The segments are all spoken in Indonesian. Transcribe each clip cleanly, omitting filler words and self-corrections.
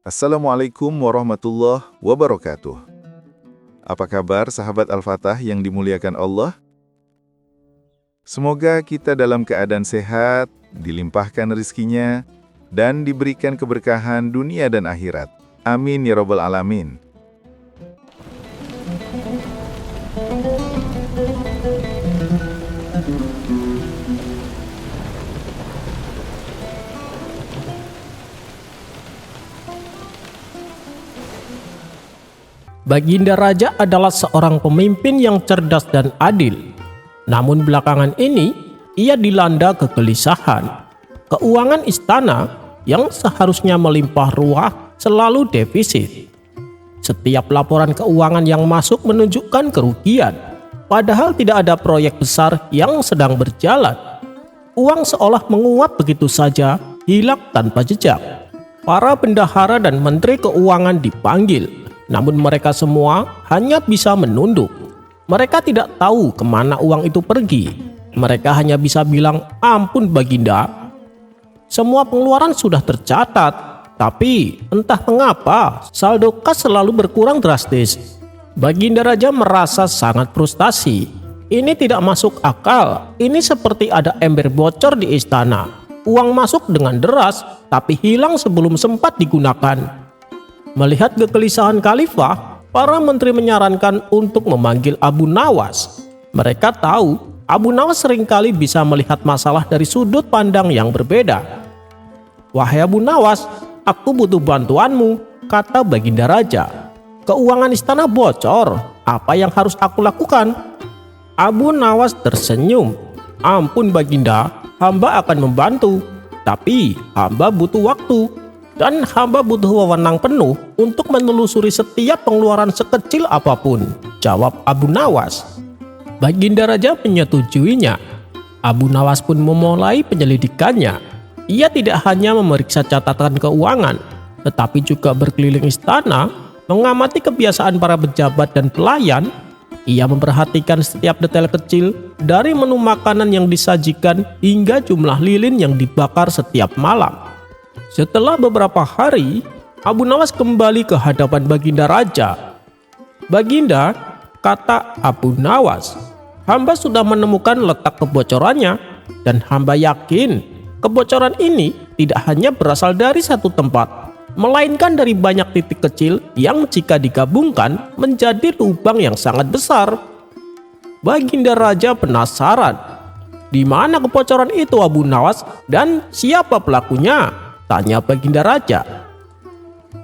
Assalamualaikum warahmatullahi wabarakatuh. Apa kabar sahabat Al-Fatah yang dimuliakan Allah? Semoga kita dalam keadaan sehat, dilimpahkan rezekinya, dan diberikan keberkahan dunia dan akhirat. Amin ya rabbal alamin. Baginda Raja adalah seorang pemimpin yang cerdas dan adil. Namun belakangan ini, ia dilanda kegelisahan. Keuangan istana yang seharusnya melimpah ruah selalu defisit. Setiap laporan keuangan yang masuk menunjukkan kerugian, padahal tidak ada proyek besar yang sedang berjalan. Uang seolah menguap begitu saja, hilang tanpa jejak. Para bendahara dan menteri keuangan dipanggil, namun mereka semua hanya bisa menunduk. Mereka tidak tahu kemana uang itu pergi. Mereka hanya bisa bilang, "Ampun Baginda." Semua pengeluaran sudah tercatat, tapi entah mengapa saldo kas selalu berkurang drastis. Baginda Raja merasa sangat frustasi. Ini tidak masuk akal. Ini seperti ada ember bocor di istana. Uang masuk dengan deras, tapi hilang sebelum sempat digunakan. Melihat kegelisahan Khalifah, para menteri menyarankan untuk memanggil Abu Nawas. Mereka tahu Abu Nawas seringkali bisa melihat masalah dari sudut pandang yang berbeda. "Wahai Abu Nawas, aku butuh bantuanmu," kata Baginda Raja. "Keuangan istana bocor, apa yang harus aku lakukan?" Abu Nawas tersenyum. "Ampun Baginda, hamba akan membantu, tapi hamba butuh waktu. Dan hamba butuh wewenang penuh untuk menelusuri setiap pengeluaran sekecil apapun," jawab Abu Nawas. Baginda Raja menyetujuinya. Abu Nawas pun memulai penyelidikannya. Ia tidak hanya memeriksa catatan keuangan, tetapi juga berkeliling istana, mengamati kebiasaan para pejabat dan pelayan. Ia memperhatikan setiap detail kecil, dari menu makanan yang disajikan hingga jumlah lilin yang dibakar setiap malam. Setelah beberapa hari, Abu Nawas kembali ke hadapan Baginda Raja. "Baginda," kata Abu Nawas, "hamba sudah menemukan letak kebocorannya, dan hamba yakin kebocoran ini tidak hanya berasal dari satu tempat, melainkan dari banyak titik kecil yang jika digabungkan menjadi lubang yang sangat besar." Baginda Raja penasaran. "Di mana kebocoran itu Abu Nawas, dan siapa pelakunya?" tanya Baginda Raja.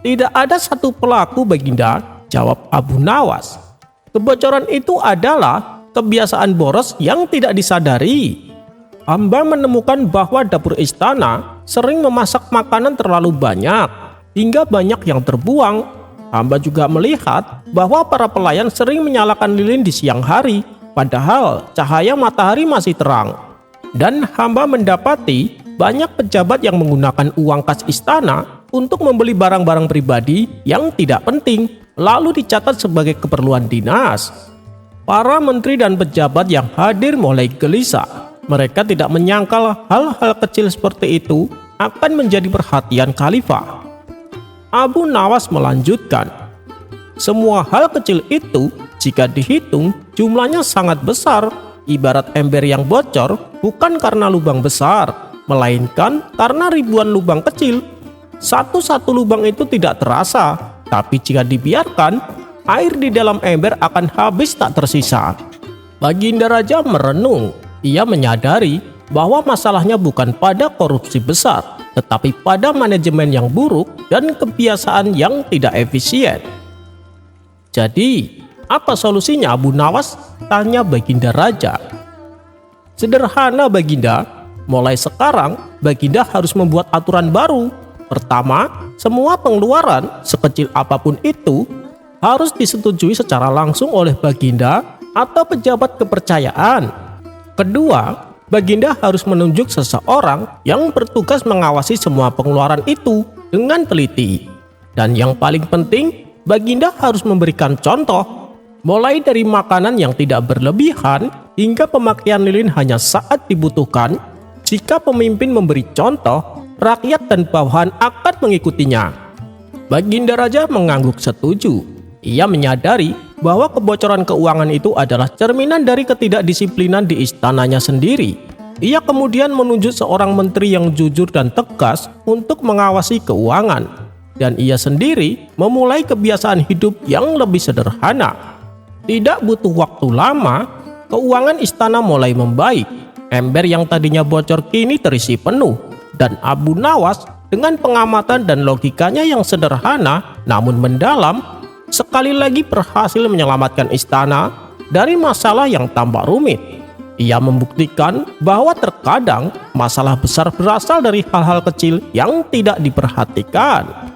"Tidak ada satu pelaku Baginda," jawab Abu Nawas. "Kebocoran itu adalah kebiasaan boros yang tidak disadari. Hamba menemukan bahwa dapur istana sering memasak makanan terlalu banyak, hingga banyak yang terbuang. Hamba juga melihat bahwa para pelayan sering menyalakan lilin di siang hari, padahal cahaya matahari masih terang. Dan hamba mendapati banyak pejabat yang menggunakan uang kas istana untuk membeli barang-barang pribadi yang tidak penting, lalu dicatat sebagai keperluan dinas." Para menteri dan pejabat yang hadir mulai gelisah. Mereka tidak menyangkal hal-hal kecil seperti itu akan menjadi perhatian Khalifah. Abu Nawas melanjutkan, "Semua hal kecil itu jika dihitung jumlahnya sangat besar. Ibarat ember yang bocor bukan karena lubang besar, melainkan karena ribuan lubang kecil. Satu-satu lubang itu tidak terasa, tapi jika dibiarkan, air di dalam ember akan habis tak tersisa." Baginda Raja merenung. Ia menyadari bahwa masalahnya bukan pada korupsi besar, tetapi pada manajemen yang buruk dan kebiasaan yang tidak efisien. "Jadi, apa solusinya Abu Nawas?" tanya Baginda Raja. "Sederhana Baginda. Mulai sekarang, Baginda harus membuat aturan baru. Pertama, semua pengeluaran, sekecil apapun itu, harus disetujui secara langsung oleh Baginda atau pejabat kepercayaan. Kedua, Baginda harus menunjuk seseorang yang bertugas mengawasi semua pengeluaran itu dengan teliti. Dan yang paling penting, Baginda harus memberikan contoh, mulai dari makanan yang tidak berlebihan hingga pemakaian lilin hanya saat dibutuhkan. Jika pemimpin memberi contoh, rakyat dan bawahan akan mengikutinya." Baginda Raja mengangguk setuju. Ia menyadari bahwa kebocoran keuangan itu adalah cerminan dari ketidakdisiplinan di istananya sendiri. Ia kemudian menunjuk seorang menteri yang jujur dan tegas untuk mengawasi keuangan. Dan ia sendiri memulai kebiasaan hidup yang lebih sederhana. Tidak butuh waktu lama, keuangan istana mulai membaik. Ember yang tadinya bocor kini terisi penuh. Dan Abu Nawas dengan pengamatan dan logikanya yang sederhana namun mendalam, sekali lagi berhasil menyelamatkan istana dari masalah yang tampak rumit. Ia membuktikan bahwa terkadang masalah besar berasal dari hal-hal kecil yang tidak diperhatikan.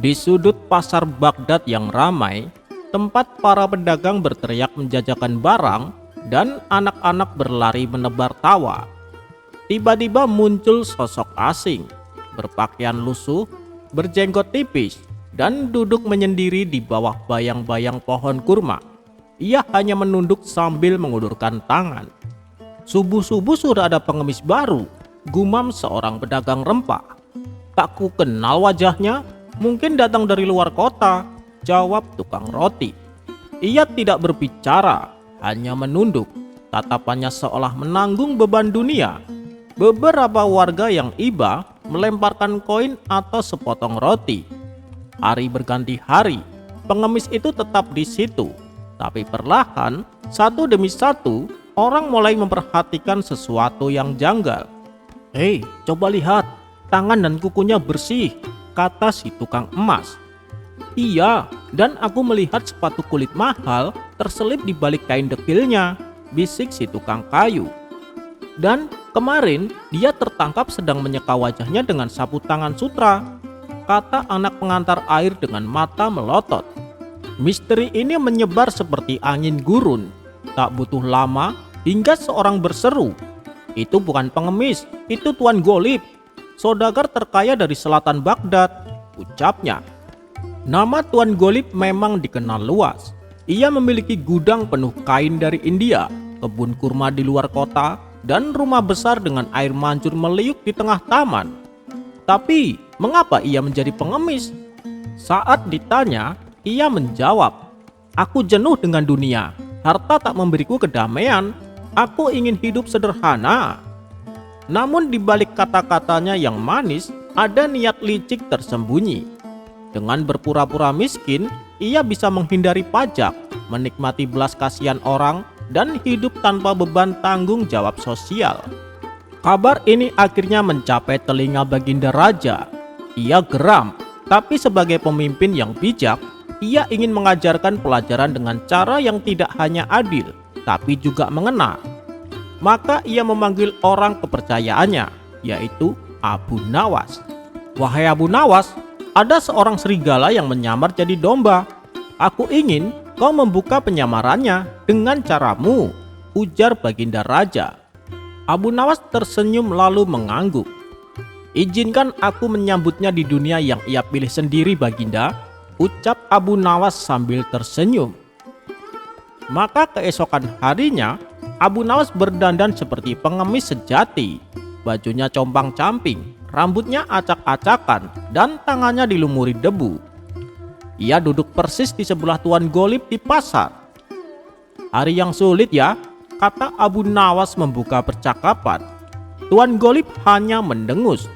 Di sudut pasar Baghdad yang ramai, tempat para pedagang berteriak menjajakan barang dan anak-anak berlari menebar tawa. Tiba-tiba muncul sosok asing, berpakaian lusuh, berjenggot tipis, dan duduk menyendiri di bawah bayang-bayang pohon kurma. Ia hanya menunduk sambil mengulurkan tangan. "Subuh-subuh sudah ada pengemis baru," gumam seorang pedagang rempah. "Tak ku kenal wajahnya. Mungkin datang dari luar kota," jawab tukang roti. Ia tidak berbicara, hanya menunduk. Tatapannya seolah menanggung beban dunia. Beberapa warga yang iba melemparkan koin atau sepotong roti. Hari berganti hari, pengemis itu tetap di situ. Tapi perlahan, satu demi satu, orang mulai memperhatikan sesuatu yang janggal. "Hei, coba lihat, tangan dan kukunya bersih," kata si tukang emas. "Iya, dan aku melihat sepatu kulit mahal terselip di balik kain dekilnya," bisik si tukang kayu. "Dan kemarin dia tertangkap sedang menyeka wajahnya dengan sapu tangan sutra," kata anak pengantar air dengan mata melotot. Misteri ini menyebar seperti angin gurun. Tak butuh lama hingga seorang berseru, "Itu bukan pengemis, itu Tuan Golib, saudagar terkaya dari selatan Baghdad," ucapnya. Nama Tuan Golib memang dikenal luas. Ia memiliki gudang penuh kain dari India, kebun kurma di luar kota, dan rumah besar dengan air mancur meliuk di tengah taman. Tapi mengapa ia menjadi pengemis? Saat ditanya, ia menjawab, "Aku jenuh dengan dunia. Harta tak memberiku kedamaian. Aku ingin hidup sederhana." Namun di balik kata-katanya yang manis, ada niat licik tersembunyi. Dengan berpura-pura miskin, ia bisa menghindari pajak, menikmati belas kasihan orang, dan hidup tanpa beban tanggung jawab sosial. Kabar ini akhirnya mencapai telinga Baginda Raja. Ia geram, tapi sebagai pemimpin yang bijak, ia ingin mengajarkan pelajaran dengan cara yang tidak hanya adil, tapi juga mengena. Maka ia memanggil orang kepercayaannya, yaitu Abu Nawas. "Wahai Abu Nawas, ada seorang serigala yang menyamar jadi domba. Aku ingin kau membuka penyamarannya dengan caramu," ujar Baginda Raja. Abu Nawas tersenyum lalu mengangguk. "Izinkan aku menyambutnya di dunia yang ia pilih sendiri, Baginda," ucap Abu Nawas sambil tersenyum. Maka keesokan harinya, Abu Nawas berdandan seperti pengemis sejati. Bajunya compang-camping, rambutnya acak-acakan, dan tangannya dilumuri debu. Ia duduk persis di sebelah Tuan Golib di pasar. "Hari yang sulit ya," kata Abu Nawas membuka percakapan. Tuan Golib hanya mendengus.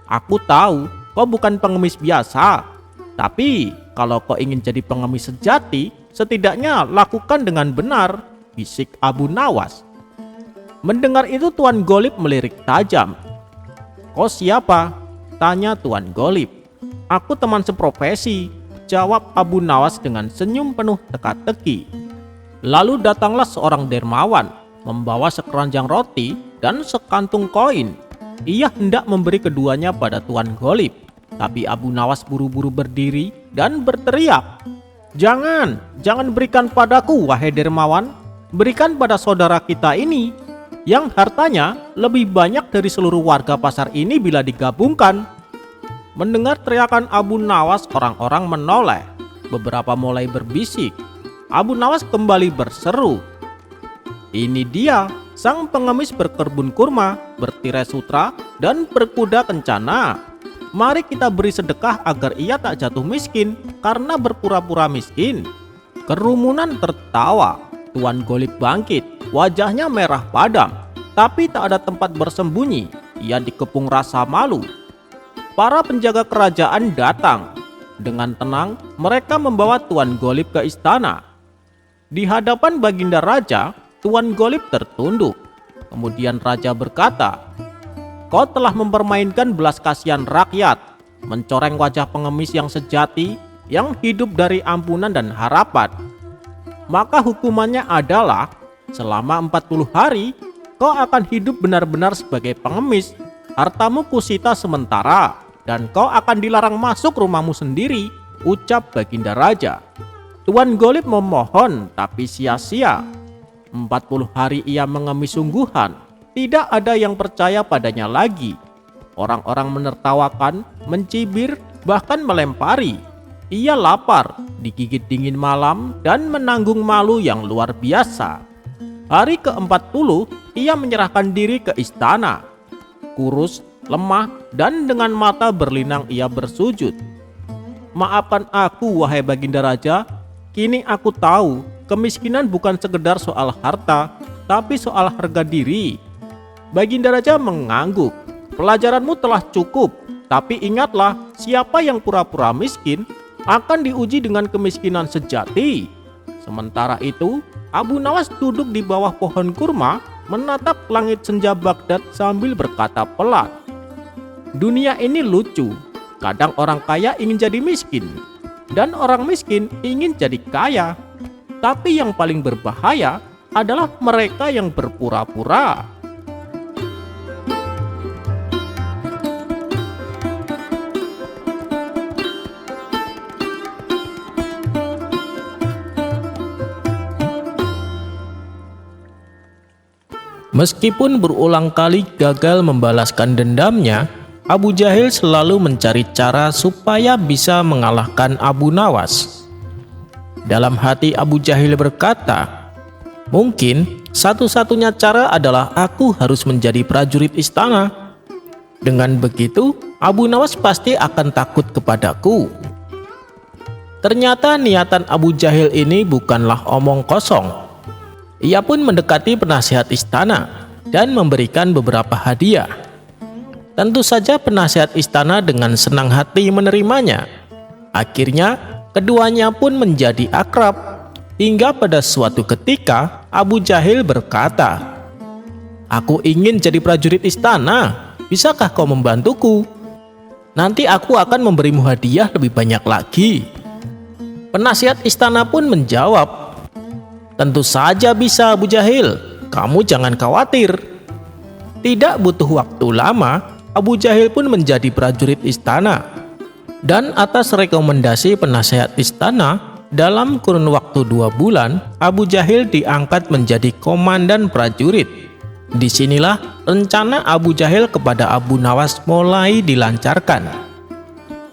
"Aku tahu kau bukan pengemis biasa, tapi kalau kau ingin jadi pengemis sejati, setidaknya lakukan dengan benar," bisik Abu Nawas. Mendengar itu Tuan Golib melirik tajam. "Kau siapa?" tanya Tuan Golib. "Aku teman seprofesi," jawab Abu Nawas dengan senyum penuh teka-teki. Lalu datanglah seorang dermawan, membawa sekeranjang roti dan sekantung koin. Ia hendak memberi keduanya pada Tuan Golib, tapi Abu Nawas buru-buru berdiri dan berteriak, Jangan berikan padaku, wahai dermawan. Berikan pada saudara kita ini." yang hartanya lebih banyak dari seluruh warga pasar ini bila digabungkan. Mendengar teriakan Abu Nawas, orang-orang menoleh. Beberapa mulai berbisik. Abu Nawas kembali berseru, "Ini dia, sang pengemis berkebun kurma, bertirai sutra, dan berkuda kencana. Mari kita beri sedekah agar ia tak jatuh miskin karena berpura-pura miskin." Kerumunan tertawa. Tuan Golib bangkit, wajahnya merah padam, tapi tak ada tempat bersembunyi. Ia dikepung rasa malu. Para penjaga kerajaan datang. Dengan tenang, mereka membawa Tuan Golib ke istana. Di hadapan Baginda Raja, Tuan Golib tertunduk. Kemudian Raja berkata, "Kau telah mempermainkan belas kasihan rakyat, mencoreng wajah pengemis yang sejati, yang hidup dari ampunan dan harapan. Maka hukumannya adalah selama 40 hari kau akan hidup benar-benar sebagai pengemis. Hartamu kusita sementara dan kau akan dilarang masuk rumahmu sendiri," ucap Baginda Raja. Tuan Golib memohon tapi sia-sia. 40 hari ia mengemis sungguhan. Tidak ada yang percaya padanya lagi. Orang-orang menertawakan, mencibir, bahkan melempari. Ia lapar, digigit dingin malam, dan menanggung malu yang luar biasa. Hari ke-40, ia menyerahkan diri ke istana. Kurus, lemah, dan dengan mata berlinang ia bersujud. "Maafkan aku, wahai Baginda Raja. Kini aku tahu, kemiskinan bukan sekedar soal harta, tapi soal harga diri." Baginda Raja mengangguk. "Pelajaranmu telah cukup, tapi ingatlah, siapa yang pura-pura miskin akan diuji dengan kemiskinan sejati." Sementara itu, Abu Nawas duduk di bawah pohon kurma, menatap langit senja Baghdad sambil berkata pelan, "Dunia ini lucu. Kadang orang kaya ingin jadi miskin, dan orang miskin ingin jadi kaya. Tapi yang paling berbahaya adalah mereka yang berpura-pura." Meskipun berulang kali gagal membalaskan dendamnya, Abu Jahil selalu mencari cara supaya bisa mengalahkan Abu Nawas. Dalam hati Abu Jahil berkata, "Mungkin satu-satunya cara adalah aku harus menjadi prajurit istana. Dengan begitu, Abu Nawas pasti akan takut kepadaku." Ternyata niatan Abu Jahil ini bukanlah omong kosong. Ia pun mendekati penasihat istana dan memberikan beberapa hadiah. Tentu saja penasihat istana dengan senang hati menerimanya. Akhirnya, keduanya pun menjadi akrab. Hingga pada suatu ketika, Abu Jahil berkata, "Aku ingin jadi prajurit istana. Bisakah kau membantuku? Nanti aku akan memberimu hadiah lebih banyak lagi." Penasihat istana pun menjawab, "Tentu saja bisa, Abu Jahil. Kamu jangan khawatir." Tidak butuh waktu lama, Abu Jahil pun menjadi prajurit istana. Dan atas rekomendasi penasihat istana, dalam kurun waktu 2 bulan, Abu Jahil diangkat menjadi komandan prajurit. Disinilah rencana Abu Jahil kepada Abu Nawas mulai dilancarkan.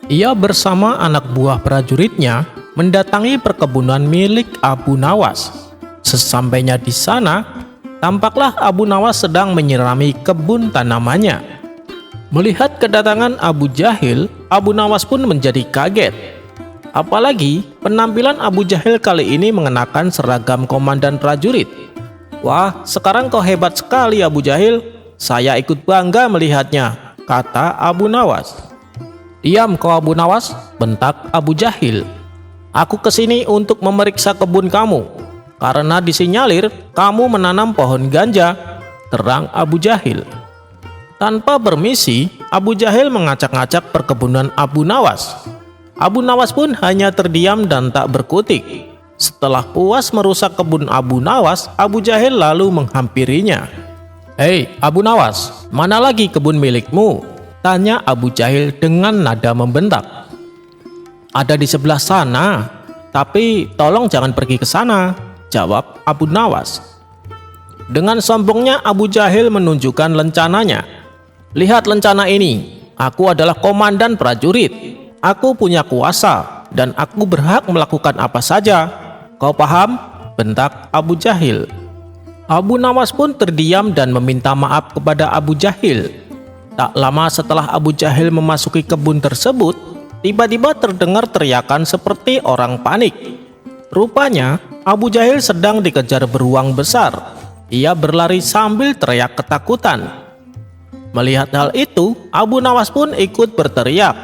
Ia bersama anak buah prajuritnya mendatangi perkebunan milik Abu Nawas. Sesampainya di sana, tampaklah Abu Nawas sedang menyirami kebun tanamannya. Melihat kedatangan Abu Jahil, Abu Nawas pun menjadi kaget. Apalagi penampilan Abu Jahil kali ini mengenakan seragam komandan prajurit. "Wah, sekarang kau hebat sekali, Abu Jahil. Saya ikut bangga melihatnya," kata Abu Nawas. "Diam kau, Abu Nawas," bentak Abu Jahil. "Aku kesini untuk memeriksa kebun kamu. Karena disinyalir kamu menanam pohon ganja," terang Abu Jahil. Tanpa permisi, Abu Jahil ngacak-ngacak perkebunan Abu Nawas. Abu Nawas pun hanya terdiam dan tak berkutik. Setelah puas merusak kebun Abu Nawas, Abu Jahil lalu menghampirinya. "Hei Abu Nawas, mana lagi kebun milikmu?" tanya Abu Jahil dengan nada membentak. "Ada di sebelah sana, tapi tolong jangan pergi ke sana," jawab Abu Nawas. Dengan sombongnya Abu Jahil menunjukkan lencananya. "Lihat lencana ini, aku adalah komandan prajurit. Aku punya kuasa dan aku berhak melakukan apa saja. Kau paham?" bentak Abu Jahil. Abu Nawas pun terdiam dan meminta maaf kepada Abu Jahil. Tak lama setelah Abu Jahil memasuki kebun tersebut, tiba-tiba terdengar teriakan seperti orang panik. Rupanya Abu Jahil sedang dikejar beruang besar. Ia berlari sambil teriak ketakutan. Melihat hal itu, Abu Nawas pun ikut berteriak,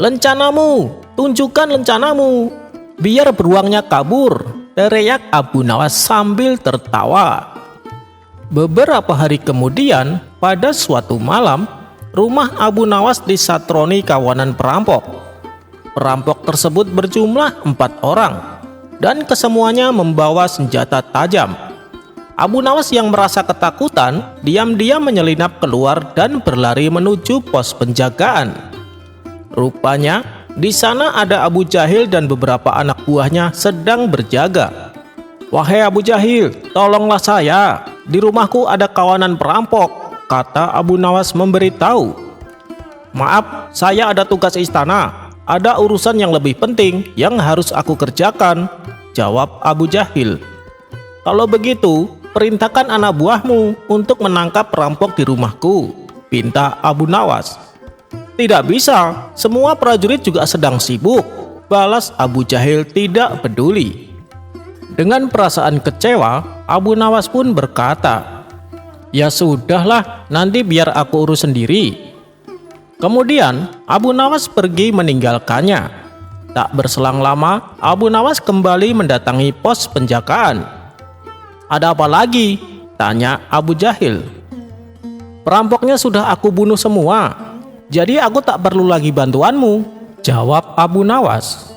"Lencanamu, tunjukkan lencanamu, biar beruangnya kabur," teriak Abu Nawas sambil tertawa. Beberapa hari kemudian, pada suatu malam, rumah Abu Nawas disatroni kawanan perampok. Perampok tersebut berjumlah 4 orang, dan kesemuanya membawa senjata tajam. Abu Nawas yang merasa ketakutan, diam-diam menyelinap keluar dan berlari menuju pos penjagaan. Rupanya, di sana ada Abu Jahil dan beberapa anak buahnya sedang berjaga. "Wahai Abu Jahil, tolonglah saya. Di rumahku ada kawanan perampok," kata Abu Nawas memberitahu. "Maaf, saya ada tugas istana. Ada urusan yang lebih penting yang harus aku kerjakan," jawab Abu Jahil. "Kalau begitu, perintahkan anak buahmu untuk menangkap perampok di rumahku," pinta Abu Nawas. "Tidak bisa, semua prajurit juga sedang sibuk," balas Abu Jahil tidak peduli. Dengan perasaan kecewa, Abu Nawas pun berkata, "Ya sudahlah, nanti biar aku urus sendiri." Kemudian Abu Nawas pergi meninggalkannya. Tak berselang lama, Abu Nawas kembali mendatangi pos penjagaan. "Ada apa lagi?" tanya Abu Jahil. "Perampoknya sudah aku bunuh semua, jadi aku tak perlu lagi bantuanmu," jawab Abu Nawas.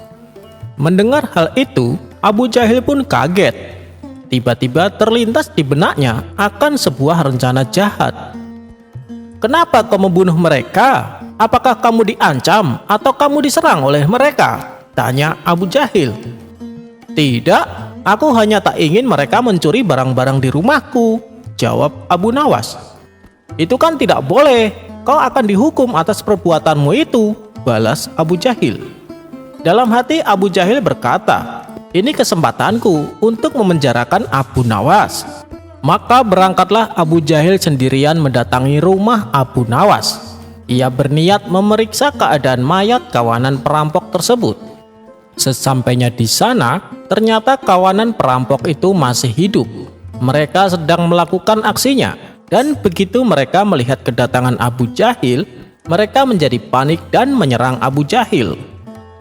Mendengar hal itu, Abu Jahil pun kaget. Tiba-tiba terlintas di benaknya akan sebuah rencana jahat. "Kenapa kau membunuh mereka? Apakah kamu diancam atau kamu diserang oleh mereka?" tanya Abu Jahil. "Tidak, aku hanya tak ingin mereka mencuri barang-barang di rumahku," jawab Abu Nawas. "Itu kan tidak boleh, kau akan dihukum atas perbuatanmu itu," balas Abu Jahil. Dalam hati Abu Jahil berkata, "Ini kesempatanku untuk memenjarakan Abu Nawas." Maka berangkatlah Abu Jahil sendirian mendatangi rumah Abu Nawas. Ia berniat memeriksa keadaan mayat kawanan perampok tersebut. Sesampainya di sana, ternyata kawanan perampok itu masih hidup. Mereka sedang melakukan aksinya, dan begitu mereka melihat kedatangan Abu Jahil, mereka menjadi panik dan menyerang Abu Jahil.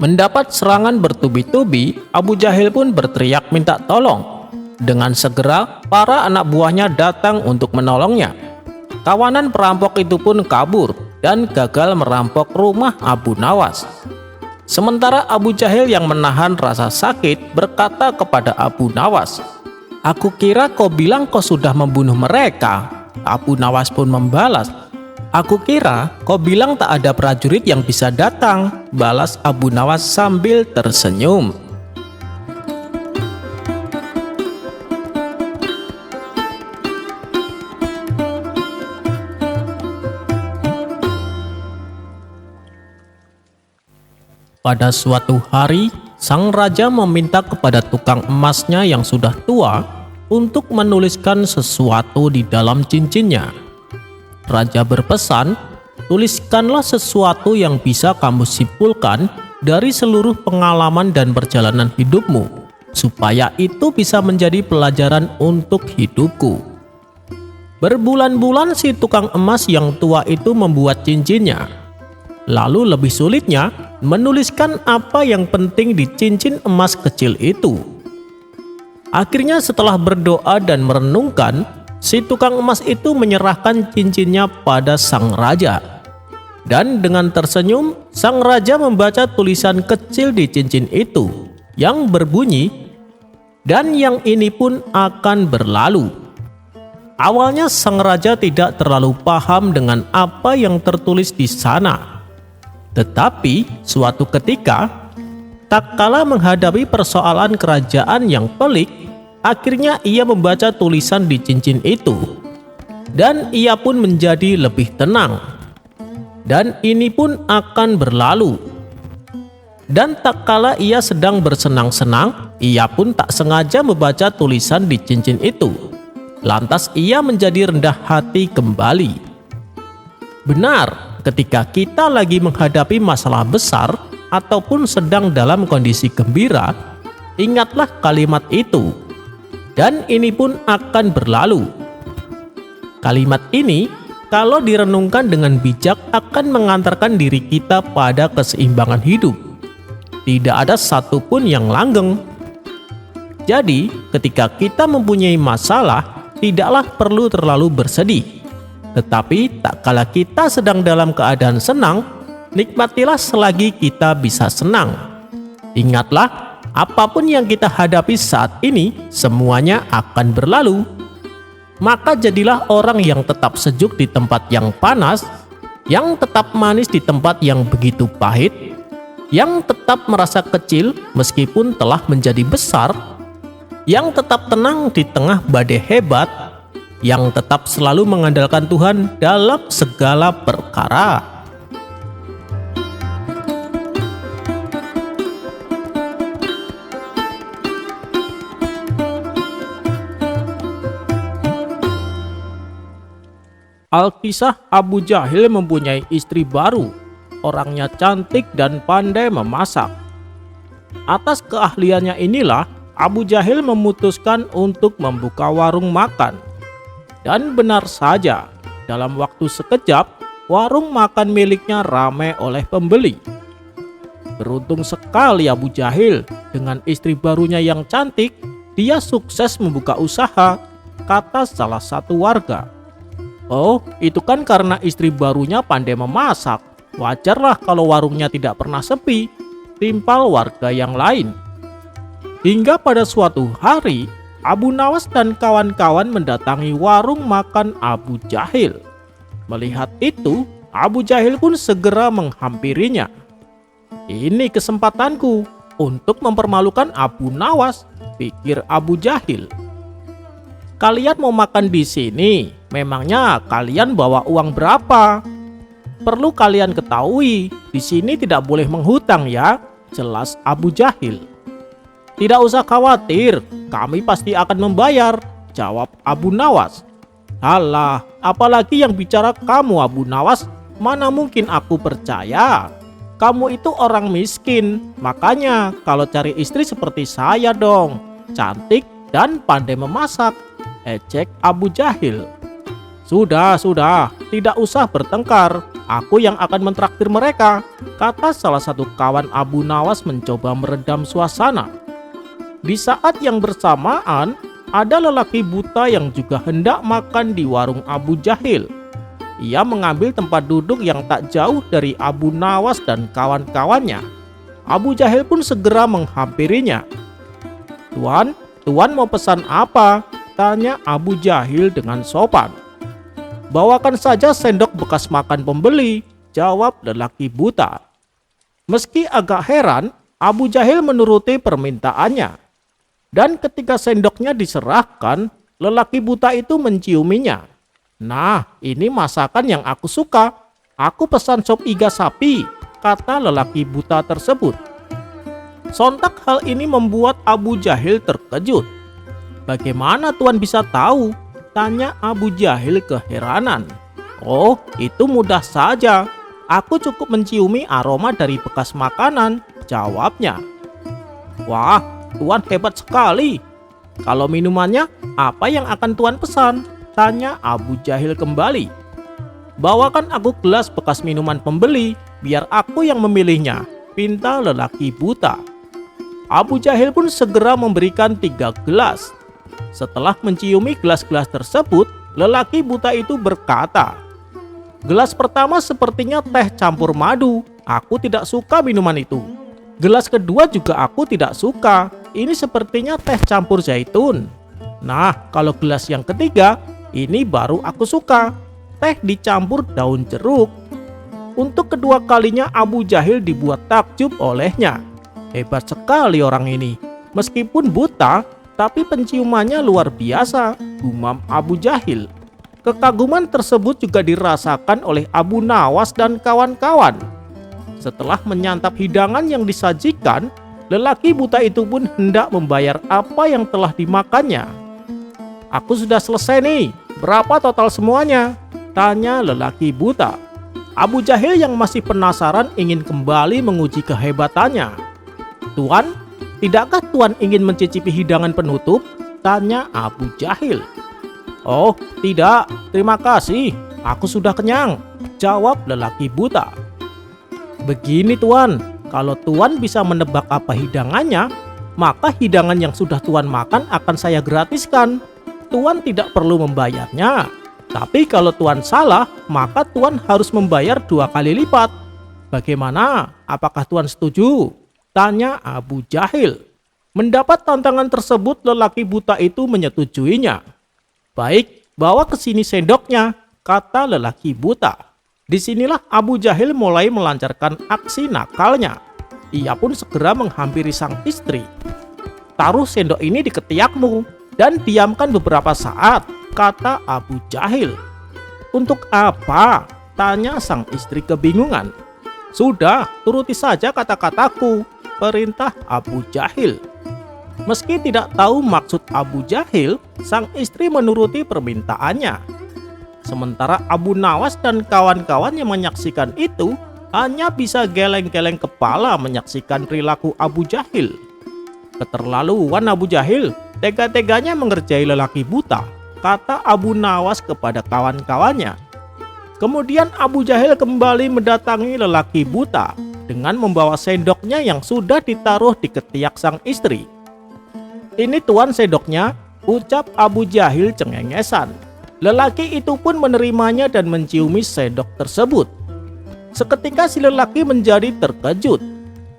Mendapat serangan bertubi-tubi, Abu Jahil pun berteriak minta tolong. Dengan segera, para anak buahnya datang untuk menolongnya. Kawanan perampok itu pun kabur dan gagal merampok rumah Abu Nawas. Sementara Abu Jahil yang menahan rasa sakit berkata kepada Abu Nawas, "Aku kira kau bilang kau sudah membunuh mereka." Abu Nawas pun membalas, "Aku kira kau bilang tak ada prajurit yang bisa datang," balas Abu Nawas sambil tersenyum. Pada suatu hari, sang raja meminta kepada tukang emasnya yang sudah tua untuk menuliskan sesuatu di dalam cincinnya. Raja berpesan, "Tuliskanlah sesuatu yang bisa kamu simpulkan dari seluruh pengalaman dan perjalanan hidupmu, supaya itu bisa menjadi pelajaran untuk hidupku." Berbulan-bulan si tukang emas yang tua itu membuat cincinnya. Lalu lebih sulitnya menuliskan apa yang penting di cincin emas kecil itu. Akhirnya setelah berdoa dan merenungkan, si tukang emas itu menyerahkan cincinnya pada sang raja. Dan dengan tersenyum, sang raja membaca tulisan kecil di cincin itu yang berbunyi, "Dan yang ini pun akan berlalu." Awalnya sang raja tidak terlalu paham dengan apa yang tertulis di sana. Tetapi suatu ketika, tak kala menghadapi persoalan kerajaan yang pelik, akhirnya ia membaca tulisan di cincin itu. Dan ia pun menjadi lebih tenang. Dan ini pun akan berlalu. Dan tak kala ia sedang bersenang-senang, ia pun tak sengaja membaca tulisan di cincin itu. Lantas ia menjadi rendah hati kembali. Benar, ketika kita lagi menghadapi masalah besar ataupun sedang dalam kondisi gembira, ingatlah kalimat itu. Dan ini pun akan berlalu. Kalimat ini, kalau direnungkan dengan bijak, akan mengantarkan diri kita pada keseimbangan hidup. Tidak ada satupun yang langgeng. Jadi, ketika kita mempunyai masalah, tidaklah perlu terlalu bersedih. Tetapi, tak kala kita sedang dalam keadaan senang, nikmatilah selagi kita bisa senang. Ingatlah, apapun yang kita hadapi saat ini, semuanya akan berlalu. Maka jadilah orang yang tetap sejuk di tempat yang panas, yang tetap manis di tempat yang begitu pahit, yang tetap merasa kecil meskipun telah menjadi besar, yang tetap tenang di tengah badai hebat, yang tetap selalu mengandalkan Tuhan dalam segala perkara. Alkisah Abu Jahil mempunyai istri baru. Orangnya cantik dan pandai memasak. Atas keahliannya inilah Abu Jahil memutuskan untuk membuka warung makan. Dan benar saja, dalam waktu sekejap, warung makan miliknya ramai oleh pembeli. Beruntung sekali Abu Jahil, dengan istri barunya yang cantik, dia sukses membuka usaha, kata salah satu warga. Oh, itu kan karena istri barunya pandai memasak. Wajarlah kalau warungnya tidak pernah sepi, timpal warga yang lain. Hingga pada suatu hari, Abu Nawas dan kawan-kawan mendatangi warung makan Abu Jahil. Melihat itu, Abu Jahil pun segera menghampirinya. Ini kesempatanku untuk mempermalukan Abu Nawas, pikir Abu Jahil. Kalian mau makan di sini, memangnya kalian bawa uang berapa? Perlu kalian ketahui, di sini tidak boleh menghutang ya, jelas Abu Jahil. Tidak usah khawatir, kami pasti akan membayar, jawab Abu Nawas. Alah, apalagi yang bicara kamu Abu Nawas, mana mungkin aku percaya. Kamu itu orang miskin, makanya kalau cari istri seperti saya dong, cantik dan pandai memasak, ejek Abu Jahil. Sudah, tidak usah bertengkar. Aku yang akan mentraktir mereka, kata salah satu kawan Abu Nawas mencoba meredam suasana. Di saat yang bersamaan, ada lelaki buta yang juga hendak makan di warung Abu Jahil. Ia mengambil tempat duduk yang tak jauh dari Abu Nawas dan kawan-kawannya. Abu Jahil pun segera menghampirinya. Tuan mau pesan apa? Tanya Abu Jahil dengan sopan. Bawakan saja sendok bekas makan pembeli, jawab lelaki buta. Meski agak heran, Abu Jahil menuruti permintaannya. Dan ketika sendoknya diserahkan, lelaki buta itu menciuminya. Nah, ini masakan yang aku suka. Aku pesan sop iga sapi, kata lelaki buta tersebut. Sontak hal ini membuat Abu Jahil terkejut. Bagaimana Tuan bisa tahu? Tanya Abu Jahil keheranan. Oh, itu mudah saja. Aku cukup menciumi aroma dari bekas makanan, jawabnya. Wah, Tuan hebat sekali. Kalau minumannya, apa yang akan Tuan pesan? Tanya Abu Jahil kembali. Bawakan aku gelas bekas minuman pembeli, biar aku yang memilihnya, pinta lelaki buta. Abu Jahil pun segera memberikan 3 gelas. Setelah menciumi gelas-gelas tersebut, lelaki buta itu berkata, gelas pertama sepertinya teh campur madu. Aku tidak suka minuman itu. Gelas kedua juga aku tidak suka. Ini sepertinya teh campur zaitun. Nah, kalau gelas yang ketiga, ini baru aku suka. Teh dicampur daun jeruk. Untuk kedua kalinya Abu Jahil dibuat takjub olehnya. Hebat sekali orang ini. Meskipun buta, Tapi penciumannya luar biasa, gumam Abu Jahil. Kekaguman tersebut juga dirasakan oleh Abu Nawas dan kawan-kawan. Setelah menyantap hidangan yang disajikan, lelaki buta itu pun hendak membayar apa yang telah dimakannya. "Aku sudah selesai nih, berapa total semuanya?" tanya lelaki buta. Abu Jahil yang masih penasaran ingin kembali menguji kehebatannya. "Tuan, tidakkah Tuan ingin mencicipi hidangan penutup?" tanya Abu Jahil. "Oh, tidak, terima kasih, aku sudah kenyang," jawab lelaki buta. "Begini Tuan, kalau Tuan bisa menebak apa hidangannya, maka hidangan yang sudah Tuan makan akan saya gratiskan. Tuan tidak perlu membayarnya. Tapi kalau Tuan salah, maka Tuan harus membayar 2 kali lipat. Bagaimana? Apakah Tuan setuju?" tanya Abu Jahil. Mendapat tantangan tersebut, lelaki buta itu menyetujuinya. "Baik, bawa ke sini sendoknya," kata lelaki buta. Disinilah Abu Jahil mulai melancarkan aksi nakalnya. Ia pun segera menghampiri sang istri. "Taruh sendok ini di ketiakmu dan diamkan beberapa saat," kata Abu Jahil. "Untuk apa?" tanya sang istri kebingungan. "Sudah, turuti saja kata-kataku," perintah Abu Jahil. Meski tidak tahu maksud Abu Jahil, sang istri menuruti permintaannya. Sementara Abu Nawas dan kawan-kawan yang menyaksikan itu hanya bisa geleng-geleng kepala menyaksikan perilaku Abu Jahil. "Keterlaluan Abu Jahil, tega-teganya mengerjai lelaki buta," kata Abu Nawas kepada kawan-kawannya. Kemudian Abu Jahil kembali mendatangi lelaki buta dengan membawa sendoknya yang sudah ditaruh di ketiak sang istri. "Ini Tuan sendoknya," ucap Abu Jahil cengengesan. Lelaki itu pun menerimanya dan menciumi sendok tersebut. Seketika si lelaki menjadi terkejut.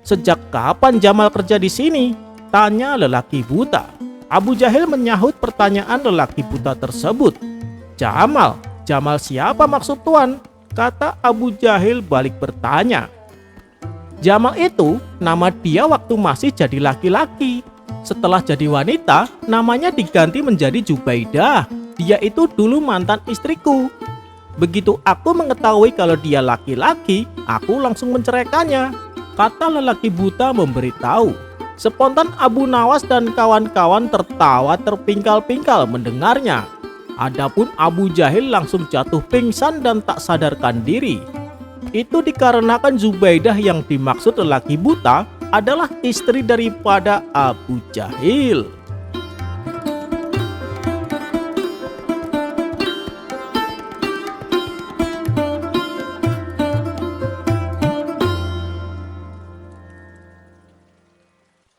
"Sejak kapan Jamal kerja di sini?" tanya lelaki buta. Abu Jahil menyahut pertanyaan lelaki buta tersebut. "Jamal? Jamal siapa maksud Tuan?" kata Abu Jahil balik bertanya. "Jamal itu nama dia waktu masih jadi laki-laki. Setelah jadi wanita, namanya diganti menjadi Jubaidah. Dia itu dulu mantan istriku. Begitu aku mengetahui kalau dia laki-laki, aku langsung menceraikannya," kata lelaki buta memberitahu. Spontan Abu Nawas dan kawan-kawan tertawa terpingkal-pingkal mendengarnya. Adapun Abu Jahil langsung jatuh pingsan dan tak sadarkan diri. Itu dikarenakan Zubaidah yang dimaksud lelaki buta adalah istri daripada Abu Jahil.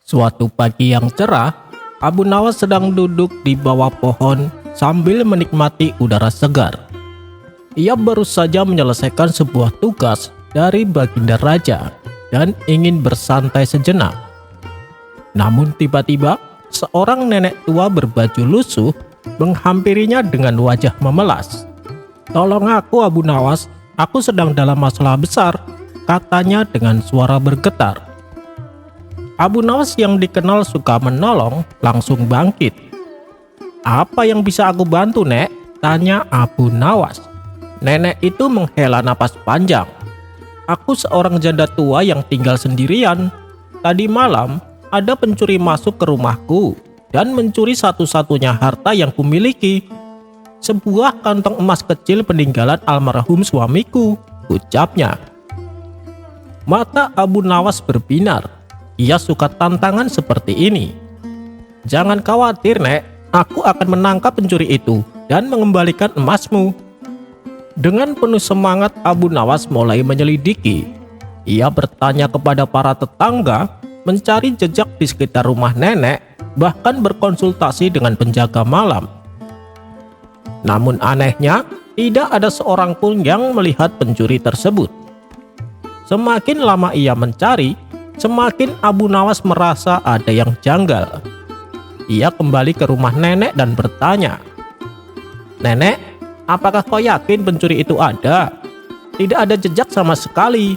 Suatu pagi yang cerah, Abu Nawas sedang duduk di bawah pohon sambil menikmati udara segar. Ia baru saja menyelesaikan sebuah tugas dari Baginda Raja dan ingin bersantai sejenak. Namun tiba-tiba seorang nenek tua berbaju lusuh menghampirinya dengan wajah memelas. "Tolong aku Abu Nawas, aku sedang dalam masalah besar," katanya dengan suara bergetar. Abu Nawas yang dikenal suka menolong langsung bangkit. "Apa yang bisa aku bantu, Nek?" tanya Abu Nawas. Nenek itu menghela napas panjang. "Aku seorang janda tua yang tinggal sendirian. Tadi malam ada pencuri masuk ke rumahku dan mencuri satu-satunya harta yang kumiliki. Sebuah kantong emas kecil peninggalan almarhum suamiku," ucapnya. Mata Abu Nawas berbinar. Ia suka tantangan seperti ini. "Jangan khawatir, Nek. Aku akan menangkap pencuri itu dan mengembalikan emasmu." Dengan penuh semangat, Abu Nawas mulai menyelidiki. Ia bertanya kepada para tetangga, mencari jejak di sekitar rumah nenek, bahkan berkonsultasi dengan penjaga malam. Namun anehnya, tidak ada seorang pun yang melihat pencuri tersebut. Semakin lama ia mencari, semakin Abu Nawas merasa ada yang janggal. Ia kembali ke rumah nenek dan bertanya, "Nenek, apakah kau yakin pencuri itu ada? Tidak ada jejak sama sekali."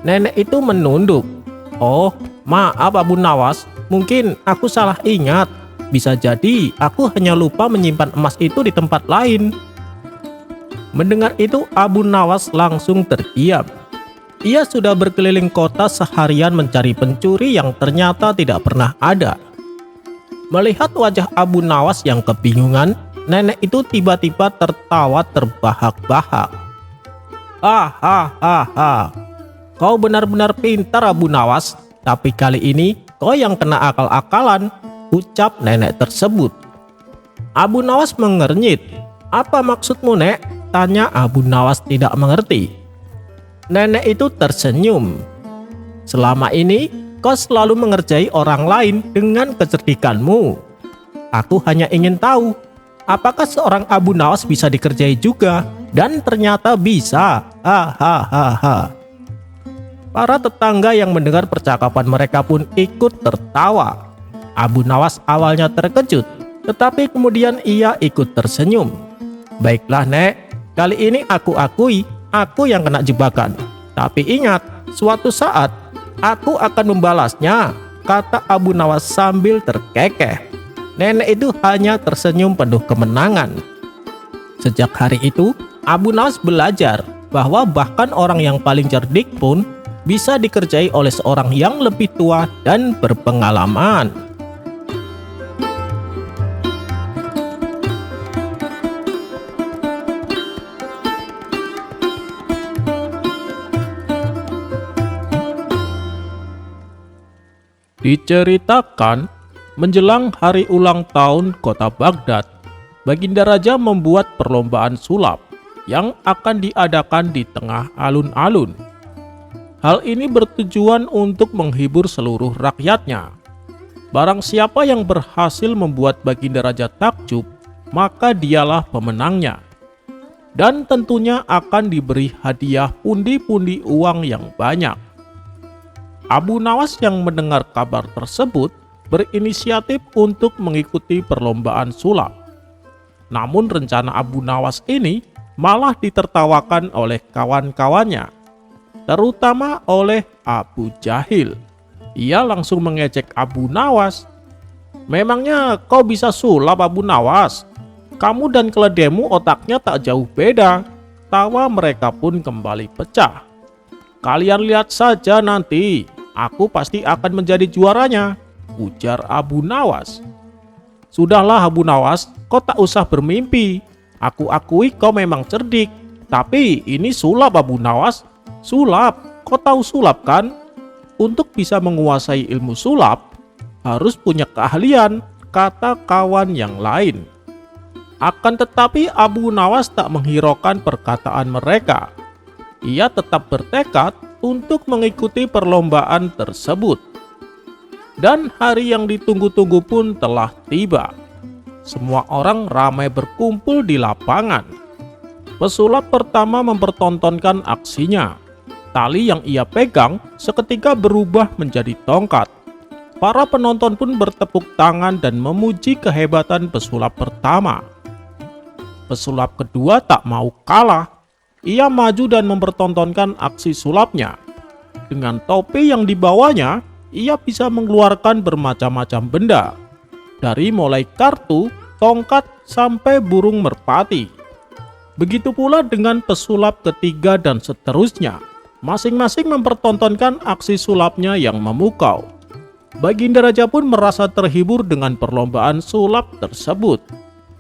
Nenek itu menunduk. "Oh, maaf Abu Nawas, Mungkin aku salah ingat. Bisa jadi aku hanya lupa menyimpan emas itu di tempat lain. Mendengar itu, Abu Nawas langsung terdiam. Ia sudah berkeliling kota seharian mencari pencuri yang ternyata tidak pernah ada. Melihat wajah Abu Nawas yang kebingungan, nenek itu tiba-tiba tertawa terbahak-bahak. Hahaha, kau benar-benar pintar Abu Nawas, tapi kali ini kau yang kena akal-akalan, ucap nenek tersebut. Abu Nawas mengernyit. Apa maksudmu, Nek? Tanya Abu Nawas tidak mengerti. Nenek itu tersenyum. Selama ini kau selalu mengerjai orang lain dengan kecerdikanmu. Aku hanya ingin tahu, apakah seorang Abu Nawas bisa dikerjai juga? Dan ternyata bisa. Hahaha. Para tetangga yang mendengar percakapan mereka pun ikut tertawa. Abu Nawas awalnya terkejut, tetapi kemudian ia ikut tersenyum. Baiklah, Nek, kali ini aku akui, aku yang kena jebakan. Tapi ingat, suatu saat aku akan membalasnya, kata Abu Nawas sambil terkekeh. Nenek itu hanya tersenyum penuh kemenangan. Sejak hari itu, Abu Nawas belajar bahwa bahkan orang yang paling cerdik pun bisa dikerjai oleh seorang yang lebih tua dan berpengalaman. Diceritakan, menjelang hari ulang tahun kota Baghdad, Baginda Raja membuat perlombaan sulap yang akan diadakan di tengah alun-alun. Hal ini bertujuan untuk menghibur seluruh rakyatnya. Barang siapa yang berhasil membuat Baginda Raja takjub, maka dialah pemenangnya. Dan tentunya akan diberi hadiah pundi-pundi uang yang banyak. Abu Nawas yang mendengar kabar tersebut berinisiatif untuk mengikuti perlombaan sulap. Namun rencana Abu Nawas ini malah ditertawakan oleh kawan-kawannya, terutama oleh Abu Jahil. Ia langsung mengejek Abu Nawas. Memangnya kau bisa sulap, Abu Nawas? Kamu dan keledaimu otaknya tak jauh beda. Tawa mereka pun kembali pecah. Kalian lihat saja nanti, aku pasti akan menjadi juaranya, ujar Abu Nawas. Sudahlah Abu Nawas, kau tak usah bermimpi. Aku akui kau memang cerdik, tapi ini sulap Abu Nawas. Sulap, kau tahu sulap kan? Untuk bisa menguasai ilmu sulap, harus punya keahlian, kata kawan yang lain. Akan tetapi Abu Nawas tak menghiraukan perkataan mereka. Ia tetap bertekad untuk mengikuti perlombaan tersebut. Dan hari yang ditunggu-tunggu pun telah tiba. Semua orang ramai berkumpul di lapangan. Pesulap pertama mempertontonkan aksinya. Tali yang ia pegang seketika berubah menjadi tongkat. Para penonton pun bertepuk tangan dan memuji kehebatan pesulap pertama. Pesulap kedua tak mau kalah. Ia maju dan mempertontonkan aksi sulapnya. Dengan topi yang dibawanya, ia bisa mengeluarkan bermacam-macam benda. Dari mulai kartu, tongkat, sampai burung merpati. Begitu pula dengan pesulap ketiga dan seterusnya. Masing-masing mempertontonkan aksi sulapnya yang memukau. Baginda Raja pun merasa terhibur dengan perlombaan sulap tersebut.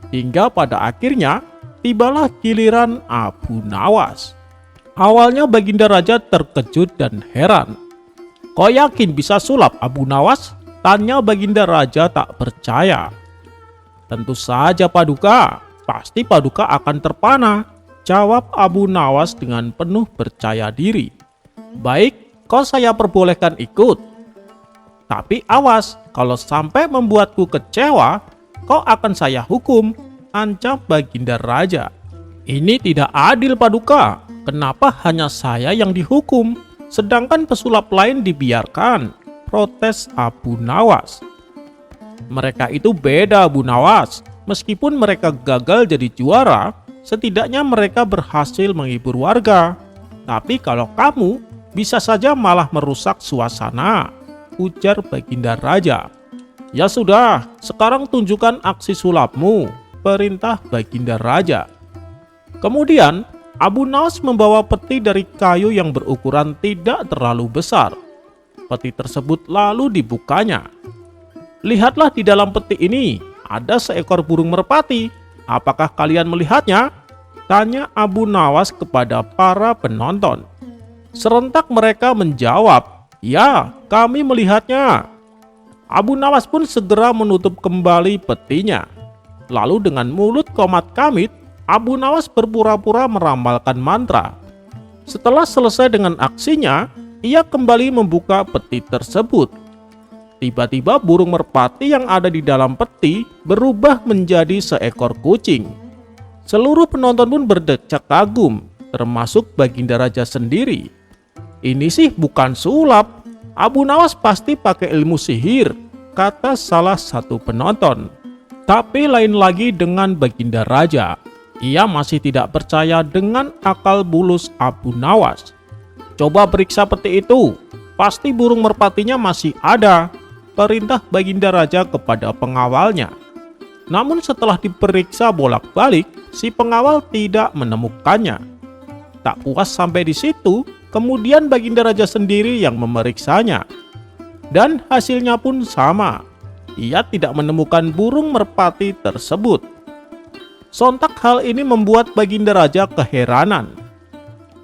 Hingga pada akhirnya, tibalah giliran Abu Nawas. Awalnya Baginda Raja terkejut dan heran. Kau yakin bisa sulap Abu Nawas? Tanya Baginda Raja tak percaya. Tentu saja Paduka, pasti Paduka akan terpana, jawab Abu Nawas dengan penuh percaya diri. Baik, kau saya perbolehkan ikut. Tapi awas, kalau sampai membuatku kecewa, kau akan saya hukum, ancam Baginda Raja. Ini tidak adil Paduka, kenapa hanya saya yang dihukum, sedangkan pesulap lain dibiarkan, protes Abu Nawas. Mereka itu beda Abu Nawas, meskipun mereka gagal jadi juara, setidaknya mereka berhasil menghibur warga. Tapi kalau kamu, bisa saja malah merusak suasana, ujar Baginda Raja. "Ya sudah, sekarang tunjukkan aksi sulapmu," perintah Baginda Raja. Kemudian Abu Nawas membawa peti dari kayu yang berukuran tidak terlalu besar. Peti tersebut lalu dibukanya. "Lihatlah, di dalam peti ini ada seekor burung merpati. Apakah kalian melihatnya?" tanya Abu Nawas kepada para penonton. Serentak mereka menjawab, "Ya, kami melihatnya." Abu Nawas pun segera menutup kembali petinya. Lalu dengan mulut komat kamit, Abu Nawas berpura-pura meramalkan mantra. Setelah selesai dengan aksinya, ia kembali membuka peti tersebut. Tiba-tiba burung merpati yang ada di dalam peti berubah menjadi seekor kucing. Seluruh penonton pun berdecak kagum, termasuk Baginda Raja sendiri. "Ini sih bukan sulap, Abu Nawas pasti pakai ilmu sihir," kata salah satu penonton. Tapi lain lagi dengan Baginda Raja. Ia masih tidak percaya dengan akal bulus Abu Nawas. "Coba periksa peti itu, pasti burung merpatinya masih ada," perintah Baginda Raja kepada pengawalnya. Namun setelah diperiksa bolak-balik, si pengawal tidak menemukannya. Tak puas sampai di situ, kemudian Baginda Raja sendiri yang memeriksanya. Dan hasilnya pun sama. Ia tidak menemukan burung merpati tersebut. Sontak hal ini membuat Baginda Raja keheranan.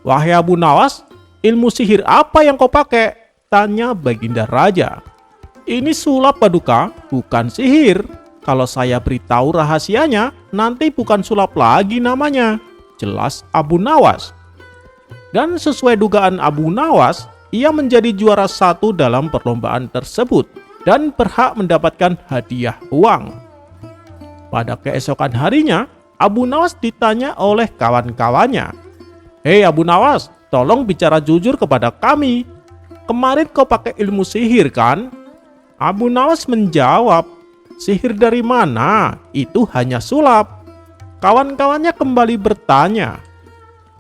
"Wahai Abu Nawas, ilmu sihir apa yang kau pakai?" tanya Baginda Raja. "Ini sulap Paduka, bukan sihir. Kalau saya beritahu rahasianya, nanti bukan sulap lagi namanya," jelas Abu Nawas. Dan sesuai dugaan Abu Nawas, ia menjadi juara 1 dalam perlombaan tersebut dan berhak mendapatkan hadiah uang. Pada keesokan harinya, Abu Nawas ditanya oleh kawan-kawannya, "Hei Abu Nawas, tolong bicara jujur kepada kami. Kemarin kau pakai ilmu sihir kan?" Abu Nawas menjawab, "Sihir dari mana? Itu hanya sulap." Kawan-kawannya kembali bertanya,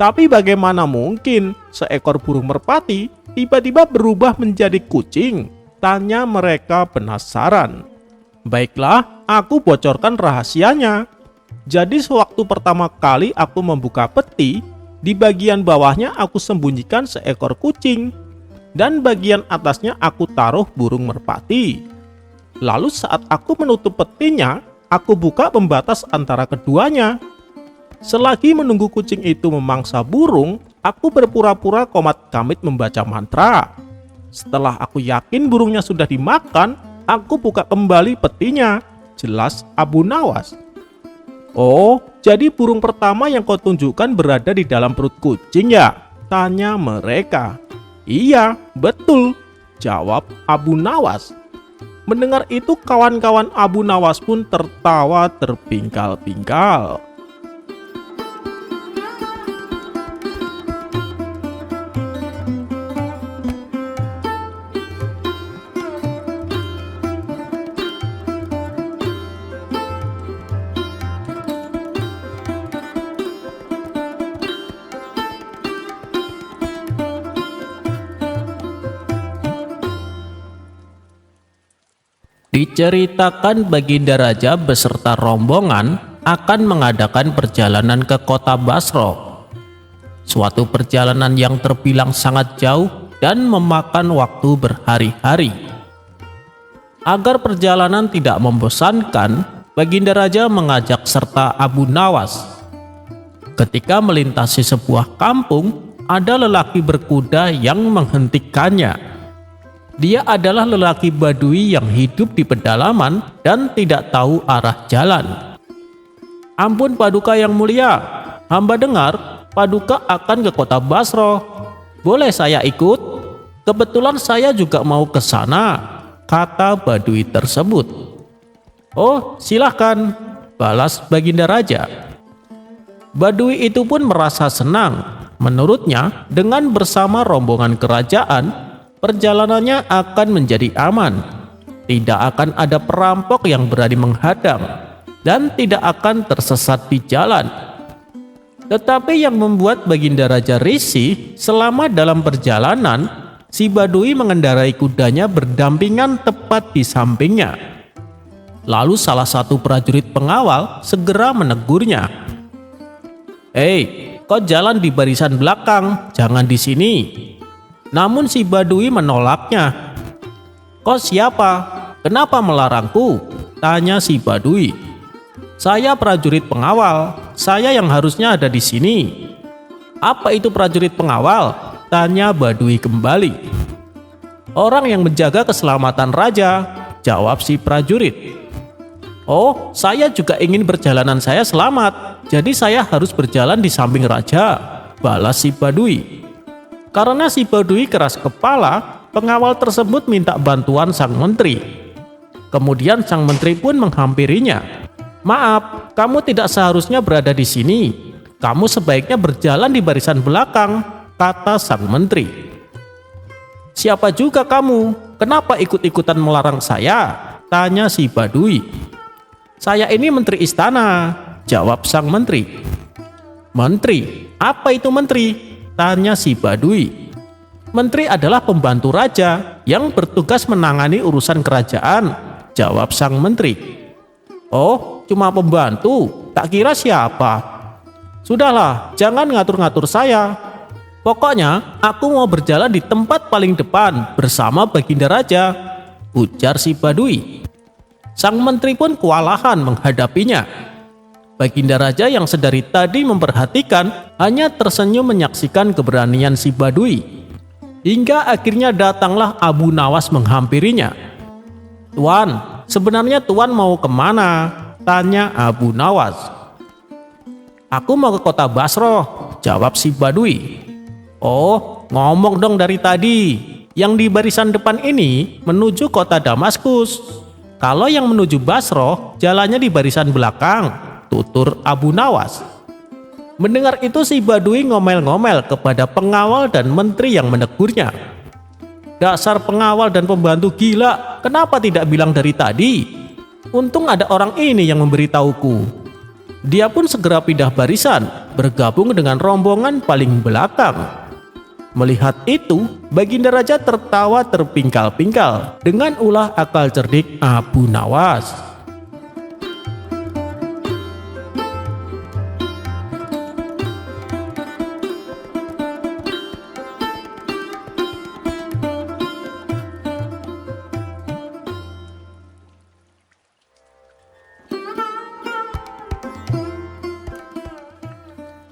"Tapi bagaimana mungkin seekor burung merpati tiba-tiba berubah menjadi kucing?" tanya mereka penasaran. "Baiklah, aku bocorkan rahasianya. Jadi sewaktu pertama kali aku membuka peti, di bagian bawahnya aku sembunyikan seekor kucing, dan bagian atasnya aku taruh burung merpati. Lalu saat aku menutup petinya, aku buka pembatas antara keduanya. Selagi menunggu kucing itu memangsa burung, aku berpura-pura komat kamit membaca mantra. Setelah aku yakin burungnya sudah dimakan, aku buka kembali petinya," jelas Abu Nawas. "Oh, jadi burung pertama yang kau tunjukkan berada di dalam perut kucing ya?" tanya mereka. "Iya, betul," jawab Abu Nawas. Mendengar itu, kawan-kawan Abu Nawas pun tertawa terpingkal-pingkal. Diceritakan Baginda Raja beserta rombongan akan mengadakan perjalanan ke kota Basro. Suatu perjalanan yang terbilang sangat jauh dan memakan waktu berhari-hari. Agar perjalanan tidak membosankan, Baginda Raja mengajak serta Abu Nawas. Ketika melintasi sebuah kampung, ada lelaki berkuda yang menghentikannya. Dia adalah lelaki Badui yang hidup di pedalaman dan tidak tahu arah jalan. "Ampun Paduka yang mulia, hamba dengar Paduka akan ke kota Basro. Boleh saya ikut? Kebetulan saya juga mau ke sana," kata Badui tersebut. "Oh, silahkan," balas Baginda Raja. Badui itu pun merasa senang. Menurutnya, dengan bersama rombongan kerajaan, perjalanannya akan menjadi aman. Tidak akan ada perampok yang berani menghadang dan tidak akan tersesat di jalan. Tetapi yang membuat Baginda Raja risih, selama dalam perjalanan, si Badui mengendarai kudanya berdampingan tepat di sampingnya. Lalu salah satu prajurit pengawal segera menegurnya. "Hei, kau jalan di barisan belakang, jangan di sini." Namun si Badui menolaknya. "Kau siapa? Kenapa melarangku?" tanya si Badui. "Saya prajurit pengawal, saya yang harusnya ada di sini." "Apa itu prajurit pengawal?" tanya Badui kembali. "Orang yang menjaga keselamatan raja," jawab si prajurit. "Oh, saya juga ingin perjalanan saya selamat, jadi saya harus berjalan di samping raja," balas si Badui. Karena si Badui keras kepala, pengawal tersebut minta bantuan sang menteri. Kemudian sang menteri pun menghampirinya. "Maaf, kamu tidak seharusnya berada di sini. Kamu sebaiknya berjalan di barisan belakang," kata sang menteri. "Siapa juga kamu? Kenapa ikut-ikutan melarang saya?" tanya si Badui. "Saya ini menteri istana," jawab sang menteri. "Menteri? Apa itu menteri?" tanya si Badui. "Menteri adalah pembantu raja yang bertugas menangani urusan kerajaan," jawab sang menteri. "Oh, cuma pembantu? Tak kira siapa." "Sudahlah, jangan ngatur-ngatur saya. Pokoknya aku mau berjalan di tempat paling depan bersama Baginda Raja," ujar si Badui. Sang menteri pun kewalahan menghadapinya. Baginda Raja yang sedari tadi memperhatikan hanya tersenyum menyaksikan keberanian si Badui. Hingga akhirnya datanglah Abu Nawas menghampirinya. "Tuan, sebenarnya Tuan mau kemana?" tanya Abu Nawas. "Aku mau ke kota Basroh," jawab si Badui. "Oh, ngomong dong dari tadi. Yang di barisan depan ini menuju kota Damaskus. Kalau yang menuju Basroh, jalannya di barisan belakang," tutur Abu Nawas. Mendengar itu si Badui ngomel-ngomel kepada pengawal dan menteri yang menegurnya. "Dasar pengawal dan pembantu gila, kenapa tidak bilang dari tadi? Untung ada orang ini yang memberitahuku." Dia pun segera pindah barisan, bergabung dengan rombongan paling belakang. Melihat itu, Baginda Raja tertawa terpingkal-pingkal dengan ulah akal cerdik Abu Nawas.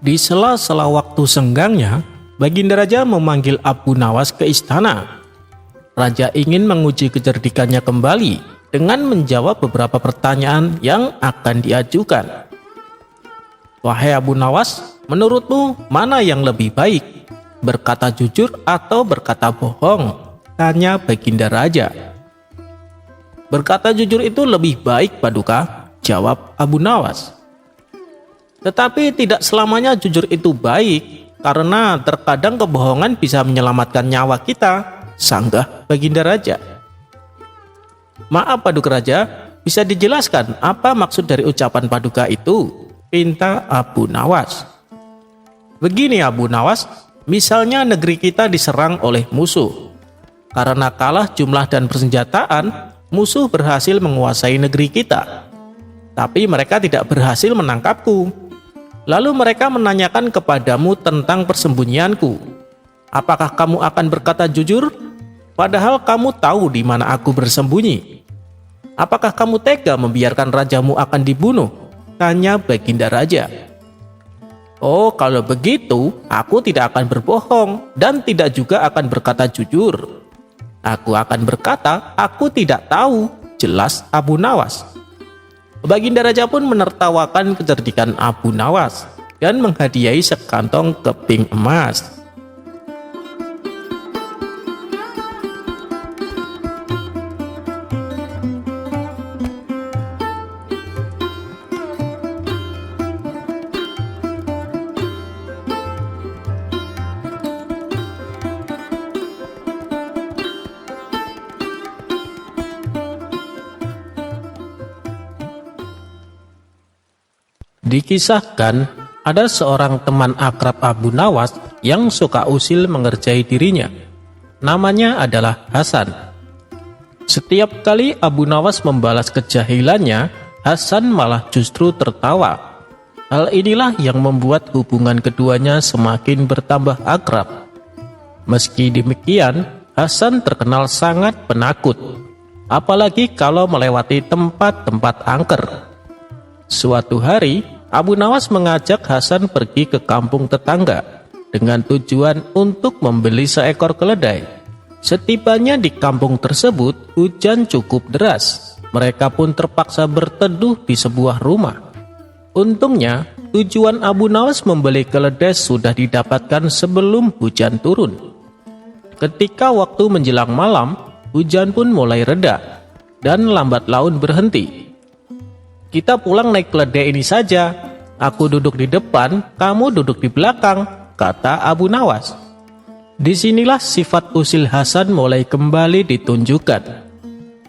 Di sela-sela waktu senggangnya, Baginda Raja memanggil Abu Nawas ke istana. Raja ingin menguji kecerdikannya kembali dengan menjawab beberapa pertanyaan yang akan diajukan. "Wahai Abu Nawas, menurutmu mana yang lebih baik? Berkata jujur atau berkata bohong?" tanya Baginda Raja. "Berkata jujur itu lebih baik, Paduka," jawab Abu Nawas. "Tetapi tidak selamanya jujur itu baik, karena terkadang kebohongan bisa menyelamatkan nyawa kita," sanggah Baginda Raja. "Maaf Paduka Raja, bisa dijelaskan apa maksud dari ucapan Paduka itu?" pinta Abu Nawas. "Begini Abu Nawas, misalnya negeri kita diserang oleh musuh. Karena kalah jumlah dan persenjataan, musuh berhasil menguasai negeri kita. Tapi mereka tidak berhasil menangkapku. Lalu mereka menanyakan kepadamu tentang persembunyianku. Apakah kamu akan berkata jujur? Padahal kamu tahu di mana aku bersembunyi. Apakah kamu tega membiarkan rajamu akan dibunuh?" tanya Baginda Raja. "Oh, kalau begitu, aku tidak akan berbohong dan tidak juga akan berkata jujur. Aku akan berkata, aku tidak tahu," jelas Abu Nawas. Baginda Raja pun menertawakan kecerdikan Abu Nawas dan menghadiahi sekantong keping emas. Dikisahkan, ada seorang teman akrab Abu Nawas yang suka usil mengerjai dirinya. Namanya adalah Hasan. Setiap kali Abu Nawas membalas kejahilannya, Hasan malah justru tertawa. Hal inilah yang membuat hubungan keduanya semakin bertambah akrab. Meski demikian, Hasan terkenal sangat penakut, apalagi kalau melewati tempat-tempat angker. Suatu hari, Abu Nawas mengajak Hasan pergi ke kampung tetangga dengan tujuan untuk membeli seekor keledai. Setibanya di kampung tersebut, hujan cukup deras. Mereka pun terpaksa berteduh di sebuah rumah. Untungnya, tujuan Abu Nawas membeli keledai sudah didapatkan sebelum hujan turun. Ketika waktu menjelang malam, hujan pun mulai reda dan lambat laun berhenti. "Kita pulang naik keledai ini saja. Aku duduk di depan, kamu duduk di belakang," kata Abu Nawas. Disinilah sifat usil Hasan mulai kembali ditunjukkan.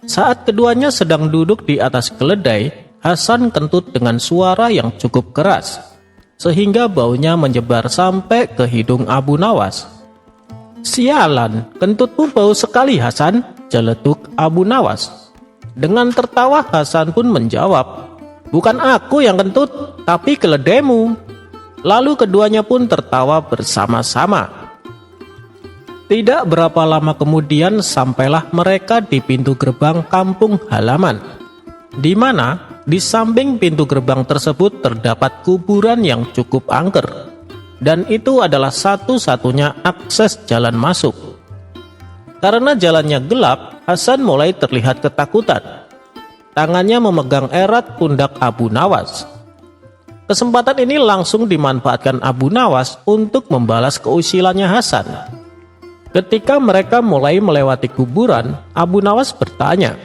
Saat keduanya sedang duduk di atas keledai, Hasan kentut dengan suara yang cukup keras, sehingga baunya menyebar sampai ke hidung Abu Nawas. "Sialan, kentutmu bau sekali Hasan," celetuk Abu Nawas. Dengan tertawa Hasan pun menjawab, "Bukan aku yang kentut, tapi keledaimu." Lalu keduanya pun tertawa bersama-sama. Tidak berapa lama kemudian sampailah mereka di pintu gerbang kampung halaman, di mana di samping pintu gerbang tersebut terdapat kuburan yang cukup angker, dan itu adalah satu-satunya akses jalan masuk. Karena jalannya gelap, Hasan mulai terlihat ketakutan. Tangannya memegang erat pundak Abu Nawas. Kesempatan ini langsung dimanfaatkan Abu Nawas untuk membalas keusilannya Hasan. Ketika mereka mulai melewati kuburan, Abu Nawas bertanya,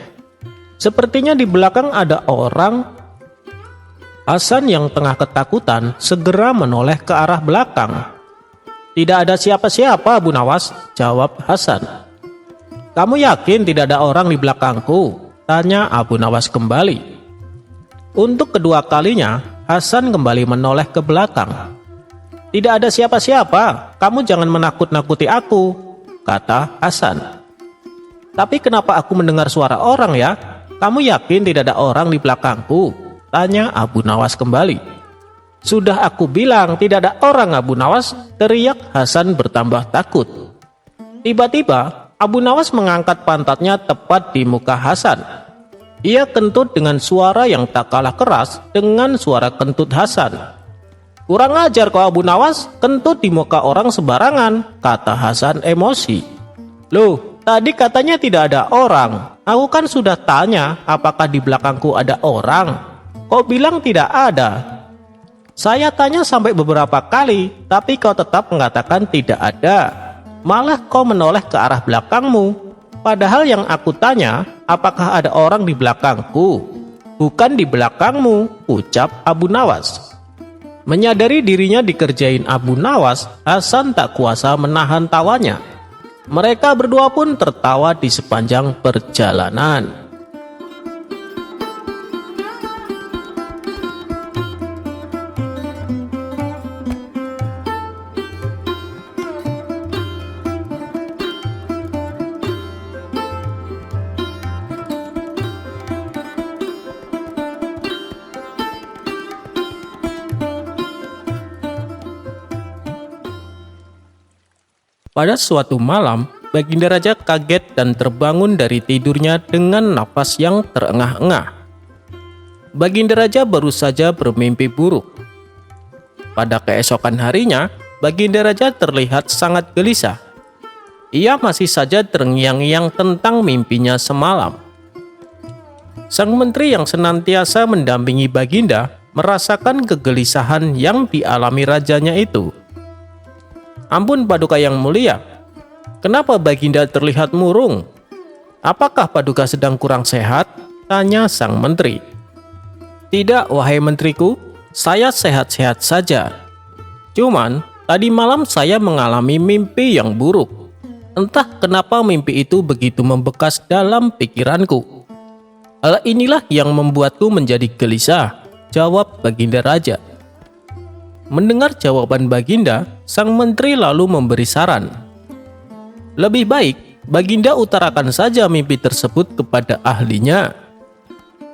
"Sepertinya di belakang ada orang." Hasan yang tengah ketakutan segera menoleh ke arah belakang. "Tidak ada siapa-siapa, Abu Nawas," jawab Hasan. "Kamu yakin tidak ada orang di belakangku?" tanya Abu Nawas kembali. Untuk kedua kalinya, Hasan kembali menoleh ke belakang. "Tidak ada siapa-siapa, kamu jangan menakut-nakuti aku," kata Hasan. "Tapi kenapa aku mendengar suara orang ya? Kamu yakin tidak ada orang di belakangku?" tanya Abu Nawas kembali. "Sudah aku bilang tidak ada orang, Abu Nawas," teriak Hasan bertambah takut. Tiba-tiba Abu Nawas mengangkat pantatnya tepat di muka Hasan. Ia kentut dengan suara yang tak kalah keras dengan suara kentut Hasan. "Kurang ajar kau Abu Nawas, kentut di muka orang sembarangan," kata Hasan emosi. "Loh, tadi katanya tidak ada orang. Aku kan sudah tanya apakah di belakangku ada orang. Kau bilang tidak ada. Saya tanya sampai beberapa kali, tapi kau tetap mengatakan tidak ada. Malah kau menoleh ke arah belakangmu. Padahal yang aku tanya, apakah ada orang di belakangku? Bukan di belakangmu," ucap Abu Nawas. Menyadari dirinya dikerjain Abu Nawas, Hasan tak kuasa menahan tawanya. Mereka berdua pun tertawa di sepanjang perjalanan. Pada suatu malam, Baginda Raja kaget dan terbangun dari tidurnya dengan napas yang terengah-engah. Baginda Raja baru saja bermimpi buruk. Pada keesokan harinya, Baginda Raja terlihat sangat gelisah. Ia masih saja terngiang-ngiang tentang mimpinya semalam. Sang menteri yang senantiasa mendampingi Baginda merasakan kegelisahan yang dialami rajanya itu. "Ampun Paduka yang mulia, kenapa Baginda terlihat murung? Apakah Paduka sedang kurang sehat?" tanya sang menteri. "Tidak, wahai menteriku, saya sehat-sehat saja. Cuman, tadi malam saya mengalami mimpi yang buruk. Entah kenapa mimpi itu begitu membekas dalam pikiranku. Hal inilah yang membuatku menjadi gelisah," jawab Baginda Raja. Mendengar jawaban Baginda, sang menteri lalu memberi saran. "Lebih baik Baginda utarakan saja mimpi tersebut kepada ahlinya.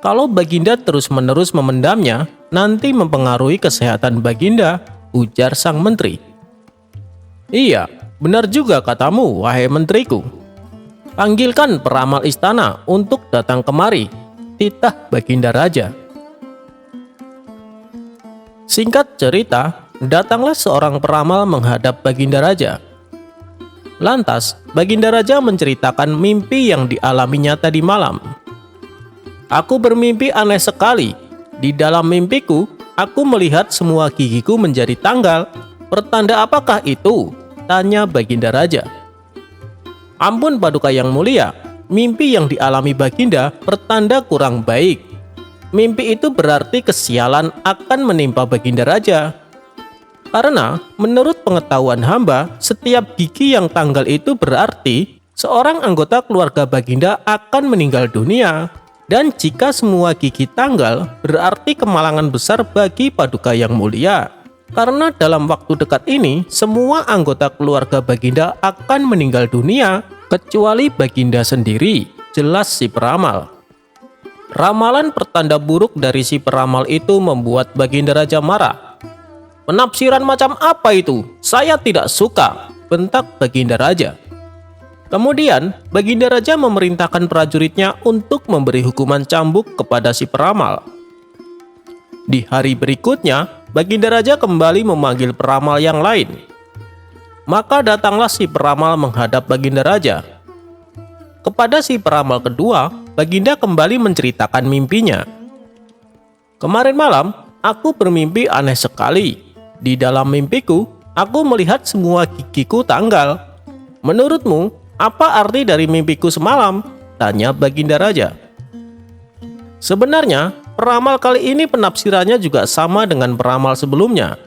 Kalau Baginda terus-menerus memendamnya, nanti mempengaruhi kesehatan Baginda, ujar sang menteri. Iya, benar juga katamu, wahai menteriku. Panggilkan peramal istana untuk datang kemari, titah Baginda Raja. Singkat cerita, datanglah seorang peramal menghadap Baginda Raja. Lantas, Baginda Raja menceritakan mimpi yang dialaminya tadi malam. Aku bermimpi aneh sekali. Di dalam mimpiku, aku melihat semua gigiku menjadi tanggal. Pertanda apakah itu? Tanya Baginda Raja. Ampun Paduka yang mulia, mimpi yang dialami Baginda pertanda kurang baik. Mimpi itu berarti kesialan akan menimpa Baginda Raja. Karena menurut pengetahuan hamba, setiap gigi yang tanggal itu berarti seorang anggota keluarga Baginda akan meninggal dunia. Dan jika semua gigi tanggal, berarti kemalangan besar bagi Paduka yang mulia. Karena dalam waktu dekat ini, semua anggota keluarga Baginda akan meninggal dunia, kecuali Baginda sendiri, jelas si peramal. Ramalan pertanda buruk dari si peramal itu membuat Baginda Raja marah. Penafsiran macam apa itu? Saya tidak suka, bentak Baginda Raja. Kemudian, Baginda Raja memerintahkan prajuritnya untuk memberi hukuman cambuk kepada si peramal. Di hari berikutnya, Baginda Raja kembali memanggil peramal yang lain. Maka datanglah si peramal menghadap Baginda Raja. Kepada si peramal kedua, Baginda kembali menceritakan mimpinya. Kemarin malam, aku bermimpi aneh sekali. Di dalam mimpiku, aku melihat semua gigiku tanggal. Menurutmu, apa arti dari mimpiku semalam? Tanya Baginda Raja. Sebenarnya, peramal kali ini penafsirannya juga sama dengan peramal sebelumnya,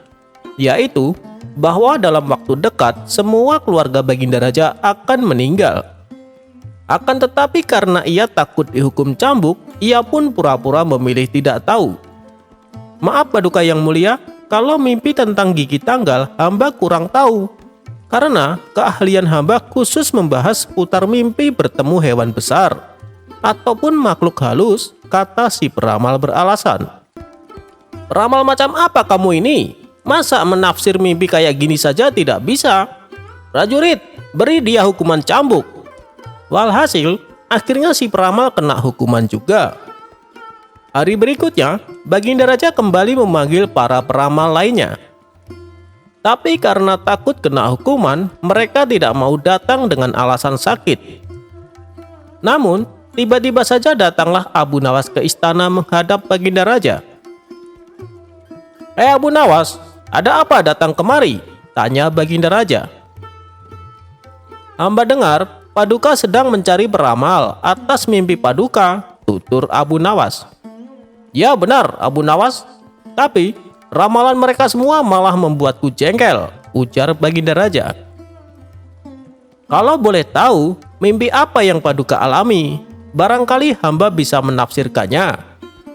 yaitu bahwa dalam waktu dekat semua keluarga Baginda Raja akan meninggal. Akan tetapi karena ia takut dihukum cambuk, ia pun pura-pura memilih tidak tahu. Maaf Paduka yang mulia, kalau mimpi tentang gigi tanggal, hamba kurang tahu. Karena keahlian hamba khusus membahas putar mimpi bertemu hewan besar ataupun makhluk halus, kata si peramal beralasan. Peramal macam apa kamu ini? Masa menafsir mimpi kayak gini saja tidak bisa? Prajurit, beri dia hukuman cambuk. Walhasil, akhirnya si peramal kena hukuman juga. Hari berikutnya, Baginda Raja kembali memanggil para peramal lainnya. Tapi karena takut kena hukuman, mereka tidak mau datang dengan alasan sakit. Namun, tiba-tiba saja datanglah Abu Nawas ke istana menghadap Baginda Raja. Abu Nawas, ada apa datang kemari? Tanya Baginda Raja. Hamba dengar, Paduka sedang mencari peramal atas mimpi Paduka, tutur Abu Nawas. Ya benar Abu Nawas, tapi ramalan mereka semua malah membuatku jengkel, ujar Baginda Raja. Kalau boleh tahu, mimpi apa yang Paduka alami? Barangkali hamba bisa menafsirkannya,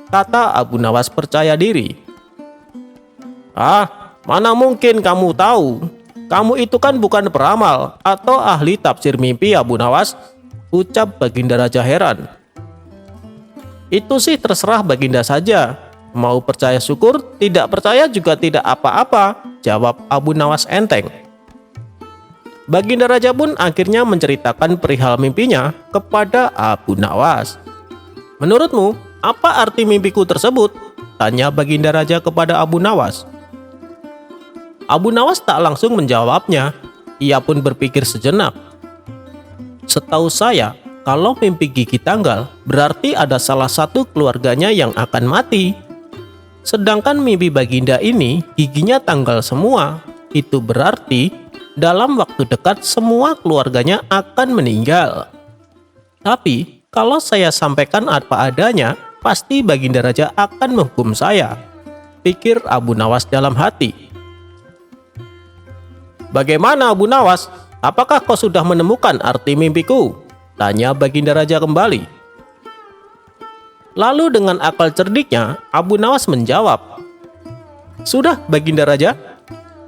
kata Abu Nawas percaya diri. Mana mungkin kamu tahu? Kamu itu kan bukan peramal atau ahli tafsir mimpi Abu Nawas, ucap Baginda Raja heran. Itu sih terserah Baginda saja. Mau percaya syukur, tidak percaya juga tidak apa-apa, jawab Abu Nawas enteng. Baginda Raja pun akhirnya menceritakan perihal mimpinya kepada Abu Nawas. Menurutmu, apa arti mimpiku tersebut? Tanya Baginda Raja kepada Abu Nawas. Abu Nawas tak langsung menjawabnya. Ia pun berpikir sejenak. Setahu saya, kalau mimpi gigi tanggal, berarti ada salah satu keluarganya yang akan mati. Sedangkan mimpi Baginda ini, giginya tanggal semua. Itu berarti, dalam waktu dekat semua keluarganya akan meninggal. Tapi, kalau saya sampaikan apa adanya, pasti Baginda Raja akan menghukum saya, pikir Abu Nawas dalam hati. Bagaimana Abu Nawas? Apakah kau sudah menemukan arti mimpiku? Tanya Baginda Raja kembali. Lalu dengan akal cerdiknya, Abu Nawas menjawab. Sudah Baginda Raja,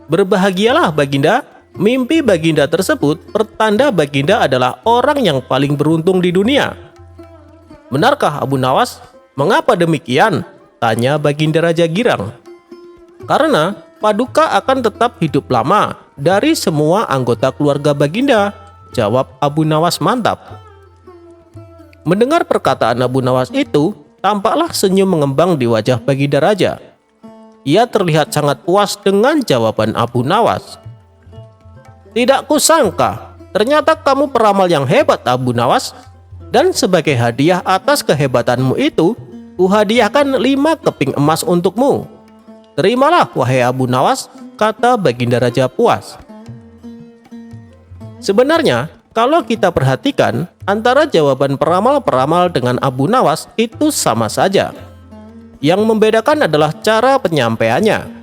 berbahagialah Baginda, Mimpi Baginda tersebut pertanda Baginda adalah orang yang paling beruntung di dunia. Benarkah Abu Nawas? Mengapa demikian? Tanya Baginda Raja Girang. Karena Paduka akan tetap hidup lama dari semua anggota keluarga Baginda, jawab Abu Nawas mantap. Mendengar perkataan Abu Nawas itu, tampaklah senyum mengembang di wajah Baginda Raja. Ia terlihat sangat puas dengan jawaban Abu Nawas. Tidak kusangka, ternyata kamu peramal yang hebat, Abu Nawas. Dan sebagai hadiah atas kehebatanmu itu, kuhadiahkan 5 keping emas untukmu. Terimalah, wahai Abu Nawas, kata Baginda Raja puas. Sebenarnya, kalau kita perhatikan, antara jawaban peramal-peramal dengan Abu Nawas itu sama saja. Yang membedakan adalah cara penyampaiannya.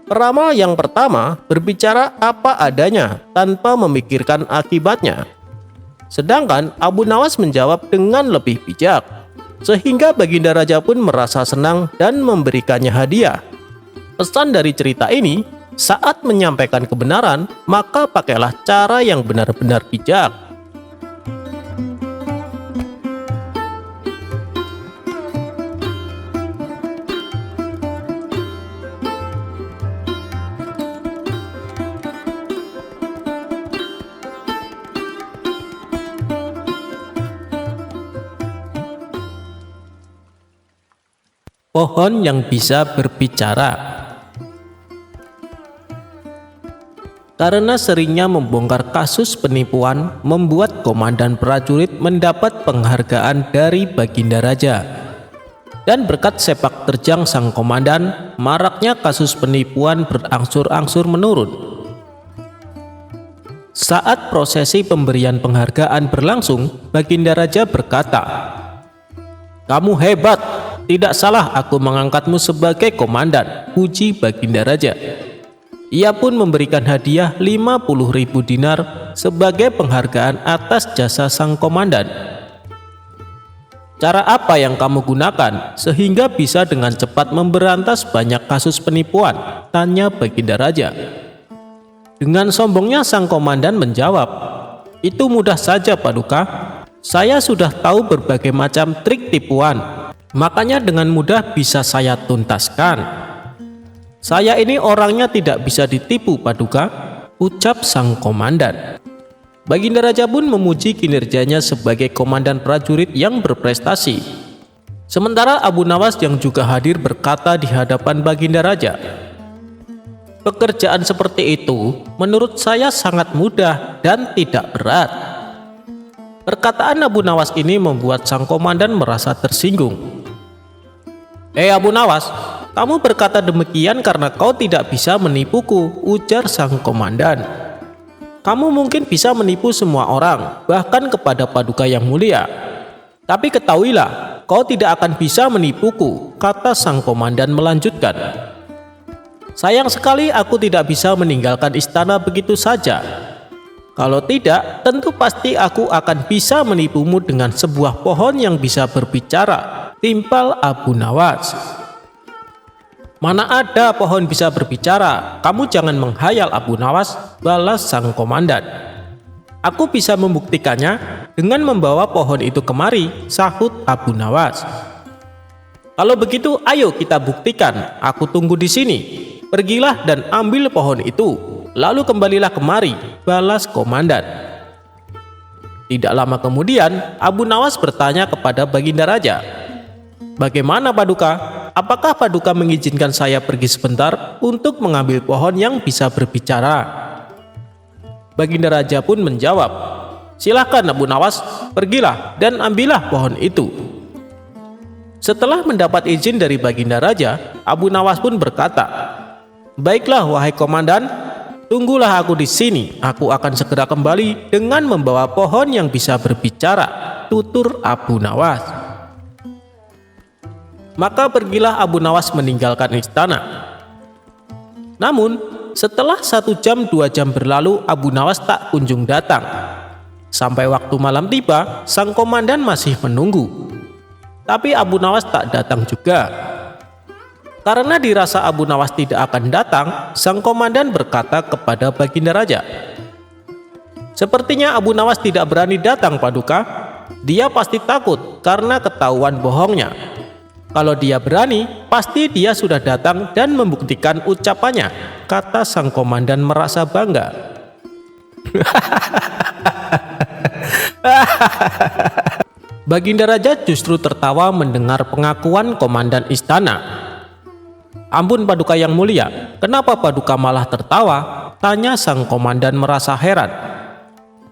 Peramal yang pertama berbicara apa adanya tanpa memikirkan akibatnya. Sedangkan Abu Nawas menjawab dengan lebih bijak, sehingga Baginda Raja pun merasa senang dan memberikannya hadiah. Pesan dari cerita ini, saat menyampaikan kebenaran, maka pakailah cara yang benar-benar bijak. Pohon yang bisa berbicara. Karena seringnya membongkar kasus penipuan, membuat komandan prajurit mendapat penghargaan dari Baginda Raja. Dan berkat sepak terjang sang komandan, maraknya kasus penipuan berangsur-angsur menurun. Saat prosesi pemberian penghargaan berlangsung, Baginda Raja berkata, "Kamu hebat, tidak salah aku mengangkatmu sebagai komandan," puji Baginda Raja. Ia pun memberikan hadiah 50.000 dinar sebagai penghargaan atas jasa sang komandan. Cara apa yang kamu gunakan sehingga bisa dengan cepat memberantas banyak kasus penipuan? Tanya Baginda Raja. Dengan sombongnya sang komandan menjawab, "Itu mudah saja, Paduka. Saya sudah tahu berbagai macam trik tipuan, makanya dengan mudah bisa saya tuntaskan. Saya ini orangnya tidak bisa ditipu, Paduka," ucap sang komandan. Baginda Raja pun memuji kinerjanya sebagai komandan prajurit yang berprestasi. Sementara Abu Nawas yang juga hadir berkata di hadapan Baginda Raja, "Pekerjaan seperti itu menurut saya sangat mudah dan tidak berat." Perkataan Abu Nawas ini membuat sang komandan merasa tersinggung. Abu Nawas, kamu berkata demikian karena kau tidak bisa menipuku," ujar sang komandan. "Kamu mungkin bisa menipu semua orang, bahkan kepada Paduka yang mulia. Tapi ketahuilah, kau tidak akan bisa menipuku," kata sang komandan melanjutkan. "Sayang sekali aku tidak bisa meninggalkan istana begitu saja. Kalau tidak, tentu pasti aku akan bisa menipumu dengan sebuah pohon yang bisa berbicara," timpal Abu Nawas. "Mana ada pohon bisa berbicara? Kamu jangan menghayal, Abu Nawas," balas sang komandan. "Aku bisa membuktikannya dengan membawa pohon itu kemari," sahut Abu Nawas. "Kalau begitu, ayo kita buktikan. Aku tunggu di sini. Pergilah dan ambil pohon itu, lalu kembalilah kemari," balas komandan. Tidak lama kemudian, Abu Nawas bertanya kepada Baginda Raja, "Bagaimana, Paduka? Apakah Paduka mengizinkan saya pergi sebentar untuk mengambil pohon yang bisa berbicara?" Baginda Raja pun menjawab, "Silakan Abu Nawas, pergilah dan ambillah pohon itu." Setelah mendapat izin dari Baginda Raja, Abu Nawas pun berkata, "Baiklah wahai komandan, tunggulah aku di sini. Aku akan segera kembali dengan membawa pohon yang bisa berbicara," tutur Abu Nawas. Maka pergilah Abu Nawas meninggalkan istana. Namun, setelah 1 jam 2 jam berlalu, Abu Nawas tak kunjung datang. Sampai waktu malam tiba, sang komandan masih menunggu. Tapi Abu Nawas tak datang juga. Karena dirasa Abu Nawas tidak akan datang, sang komandan berkata kepada Baginda Raja, "Sepertinya Abu Nawas tidak berani datang, Paduka. Dia pasti takut karena ketahuan bohongnya. Kalau dia berani, pasti dia sudah datang dan membuktikan ucapannya," kata sang komandan merasa bangga. Baginda Raja justru tertawa mendengar pengakuan komandan istana. "Ampun Paduka yang mulia, kenapa Paduka malah tertawa?" tanya sang komandan merasa heran.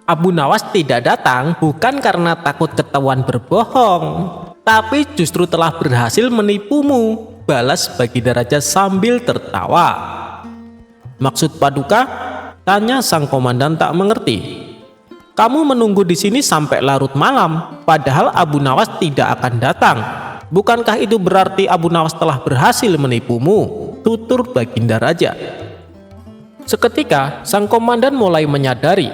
"Abu Nawas tidak datang bukan karena takut ketahuan berbohong, tapi justru telah berhasil menipumu," balas Baginda Raja sambil tertawa. "Maksud Paduka?" tanya sang komandan tak mengerti. "Kamu menunggu di sini sampai larut malam, padahal Abu Nawas tidak akan datang. Bukankah itu berarti Abu Nawas telah berhasil menipumu?" tutur Baginda Raja. Seketika sang komandan mulai menyadari.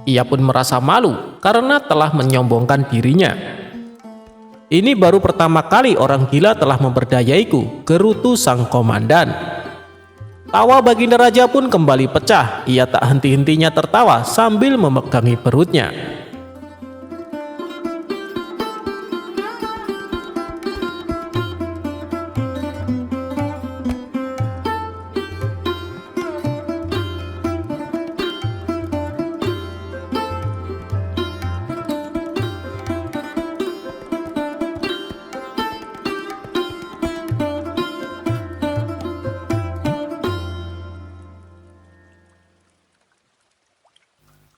Ia pun merasa malu karena telah menyombongkan dirinya. "Ini baru pertama kali orang gila telah memperdayaiku," gerutu sang komandan. Tawa Baginda Raja pun kembali pecah. Ia tak henti-hentinya tertawa sambil memegangi perutnya.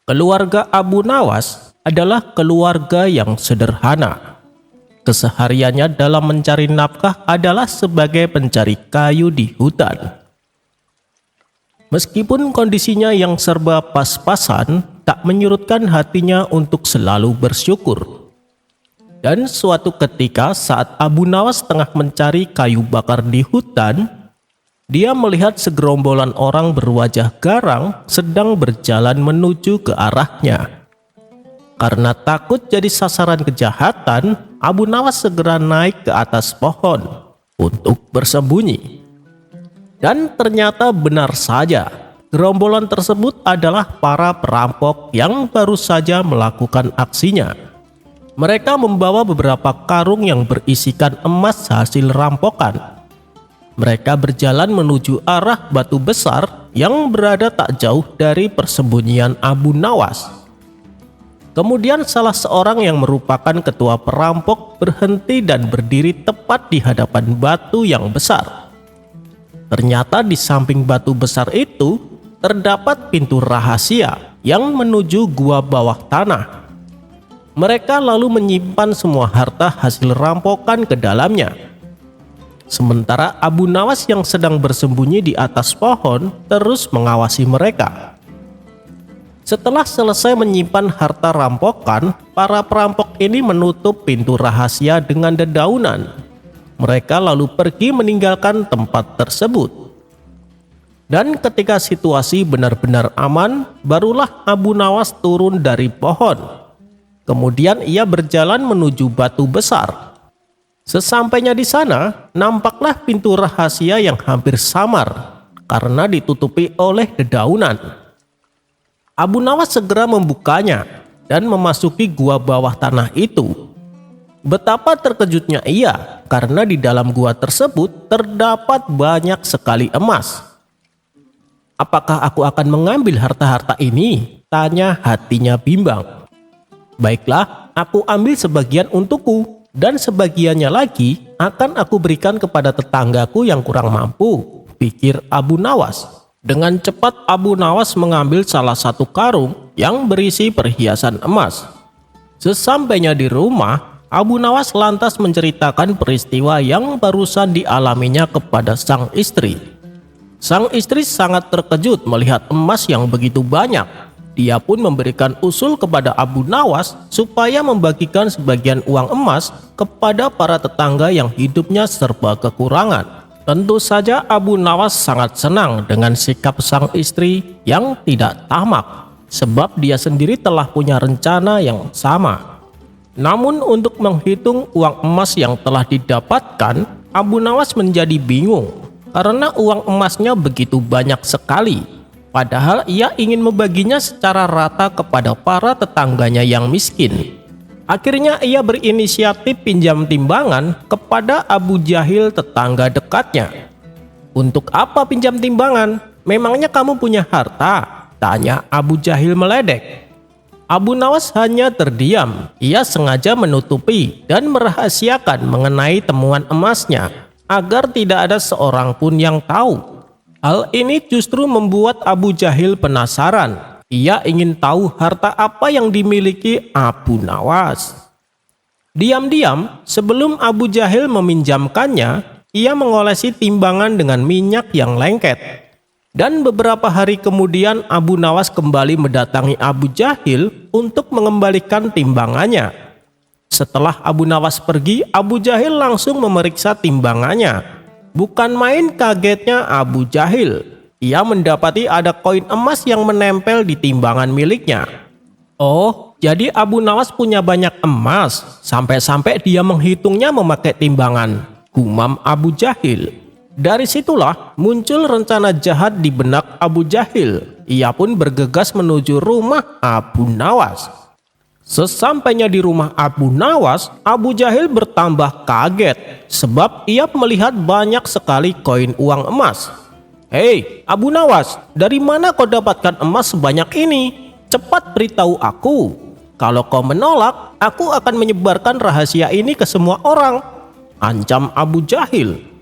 Keluarga Abu Nawas adalah keluarga yang sederhana. Kesehariannya dalam mencari nafkah adalah sebagai pencari kayu di hutan. Meskipun kondisinya yang serba pas-pasan, tak menyurutkan hatinya untuk selalu bersyukur. Dan suatu ketika saat Abu Nawas tengah mencari kayu bakar di hutan, dia melihat segerombolan orang berwajah garang sedang berjalan menuju ke arahnya. Karena takut jadi sasaran kejahatan, Abu Nawas segera naik ke atas pohon untuk bersembunyi. Dan ternyata benar saja, gerombolan tersebut adalah para perampok yang baru saja melakukan aksinya. Mereka membawa beberapa karung yang berisikan emas hasil rampokan. Mereka berjalan menuju arah batu besar yang berada tak jauh dari persembunyian Abu Nawas. Kemudian salah seorang yang merupakan ketua perampok berhenti dan berdiri tepat di hadapan batu yang besar. Ternyata di samping batu besar itu terdapat pintu rahasia yang menuju gua bawah tanah. Mereka lalu menyimpan semua harta hasil rampokan ke dalamnya. Sementara Abu Nawas yang sedang bersembunyi di atas pohon terus mengawasi mereka. Setelah selesai menyimpan harta rampokan, para perampok ini menutup pintu rahasia dengan dedaunan. Mereka lalu pergi meninggalkan tempat tersebut. Dan ketika situasi benar-benar aman, barulah Abu Nawas turun dari pohon. Kemudian ia berjalan menuju batu besar. Sesampainya di sana, nampaklah pintu rahasia yang hampir samar karena ditutupi oleh dedaunan. Abu Nawas segera membukanya dan memasuki gua bawah tanah itu. Betapa terkejutnya ia karena di dalam gua tersebut terdapat banyak sekali emas. "Apakah aku akan mengambil harta-harta ini?" tanya hatinya bimbang. "Baiklah, aku ambil sebagian untukku, dan sebagiannya lagi akan aku berikan kepada tetanggaku yang kurang mampu," pikir Abu Nawas. Dengan cepat Abu Nawas mengambil salah satu karung yang berisi perhiasan emas. Sesampainya di rumah, Abu Nawas lantas menceritakan peristiwa yang barusan dialaminya kepada sang istri. Sang istri sangat terkejut melihat emas yang begitu banyak. Dia pun memberikan usul kepada Abu Nawas supaya membagikan sebagian uang emas kepada para tetangga yang hidupnya serba kekurangan. Tentu saja Abu Nawas sangat senang dengan sikap sang istri yang tidak tamak, sebab dia sendiri telah punya rencana yang sama. Namun untuk menghitung uang emas yang telah didapatkan, Abu Nawas menjadi bingung karena uang emasnya begitu banyak sekali. Padahal ia ingin membaginya secara rata kepada para tetangganya yang miskin. Akhirnya ia berinisiatif pinjam timbangan kepada Abu Jahil, tetangga dekatnya. "Untuk apa pinjam timbangan? Memangnya kamu punya harta?" tanya Abu Jahil meledek. Abu Nawas hanya terdiam. Ia sengaja menutupi dan merahasiakan mengenai temuan emasnya agar tidak ada seorang pun yang tahu. Hal ini justru membuat Abu Jahil penasaran. Ia ingin tahu harta apa yang dimiliki Abu Nawas. Diam-diam, sebelum Abu Jahil meminjamkannya, ia mengolesi timbangan dengan minyak yang lengket. Dan beberapa hari kemudian Abu Nawas kembali mendatangi Abu Jahil untuk mengembalikan timbangannya. Setelah Abu Nawas pergi, Abu Jahil langsung memeriksa timbangannya. Bukan main kagetnya Abu Jahil. Ia mendapati ada koin emas yang menempel di timbangan miliknya. Oh, jadi Abu Nawas punya banyak emas, sampai-sampai dia menghitungnya memakai timbangan, gumam Abu Jahil. Dari situlah muncul rencana jahat di benak Abu Jahil. Ia pun bergegas menuju rumah Abu Nawas. Sesampainya di rumah Abu Nawas, Abu Jahil bertambah kaget sebab ia melihat banyak sekali koin uang emas. "Hei, Abu Nawas, dari mana kau dapatkan emas sebanyak ini? Cepat beritahu aku. Kalau kau menolak, aku akan menyebarkan rahasia ini ke semua orang," ancam Abu Jahil.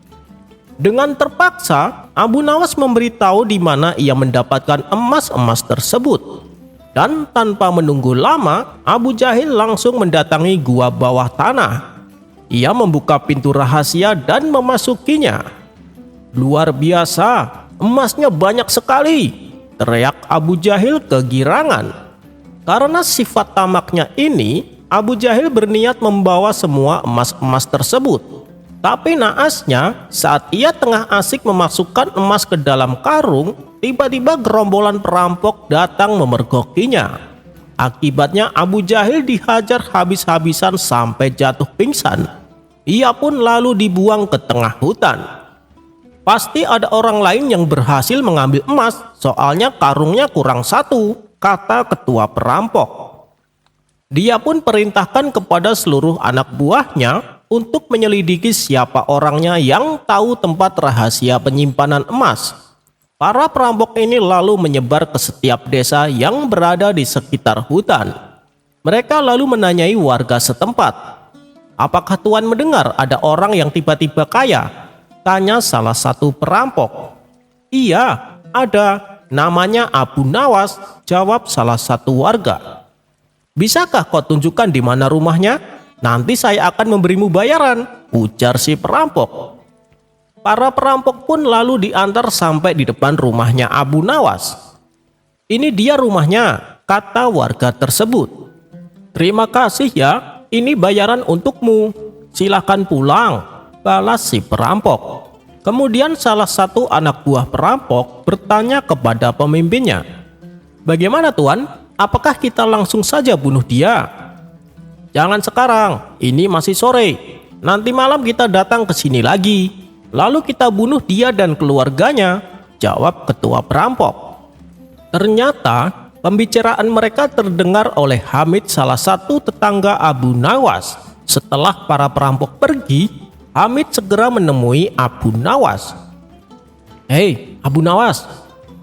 Dengan terpaksa, Abu Nawas memberitahu di mana ia mendapatkan emas-emas tersebut. Dan tanpa menunggu lama, Abu Jahil langsung mendatangi gua bawah tanah. Ia membuka pintu rahasia dan memasukinya. "Luar biasa, emasnya banyak sekali," teriak Abu Jahil kegirangan. Karena sifat tamaknya ini, Abu Jahil berniat membawa semua emas-emas tersebut. Tapi naasnya, saat ia tengah asik memasukkan emas ke dalam karung, tiba-tiba gerombolan perampok datang memergokinya. Akibatnya Abu Jahil dihajar habis-habisan sampai jatuh pingsan. Ia pun lalu dibuang ke tengah hutan. "Pasti ada orang lain yang berhasil mengambil emas, soalnya karungnya kurang satu," kata ketua perampok. Dia pun perintahkan kepada seluruh anak buahnya untuk menyelidiki siapa orangnya yang tahu tempat rahasia penyimpanan emas. Para perampok ini lalu menyebar ke setiap desa yang berada di sekitar hutan. Mereka lalu menanyai warga setempat. "Apakah Tuan mendengar ada orang yang tiba-tiba kaya?" tanya salah satu perampok. "Iya, ada. Namanya Abu Nawas," jawab salah satu warga. "Bisakah kau tunjukkan di mana rumahnya? Nanti saya akan memberimu bayaran," ujar si perampok. Para perampok pun lalu diantar sampai di depan rumahnya Abu Nawas. "Ini dia rumahnya," kata warga tersebut. "Terima kasih ya, ini bayaran untukmu. Silahkan pulang," balas si perampok. Kemudian salah satu anak buah perampok bertanya kepada pemimpinnya, "Bagaimana Tuan? Apakah kita langsung saja bunuh dia?" "Jangan sekarang, ini masih sore. Nanti malam kita datang ke sini lagi. Lalu kita bunuh dia dan keluarganya," jawab ketua perampok. Ternyata pembicaraan mereka terdengar oleh Hamid, salah satu tetangga Abu Nawas. Setelah para perampok pergi, Hamid segera menemui Abu Nawas. "Hei, Abu Nawas,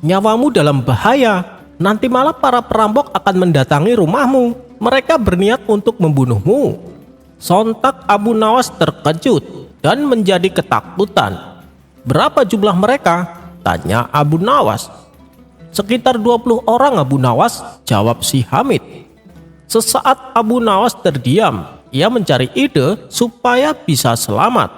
nyawamu dalam bahaya. Nanti malam para perampok akan mendatangi rumahmu. Mereka berniat untuk membunuhmu." Sontak Abu Nawas terkejut dan menjadi ketakutan. "Berapa jumlah mereka?" tanya Abu Nawas. "Sekitar 20 orang Abu Nawas," jawab si Hamid. Sesaat Abu Nawas terdiam. Ia mencari ide supaya bisa selamat.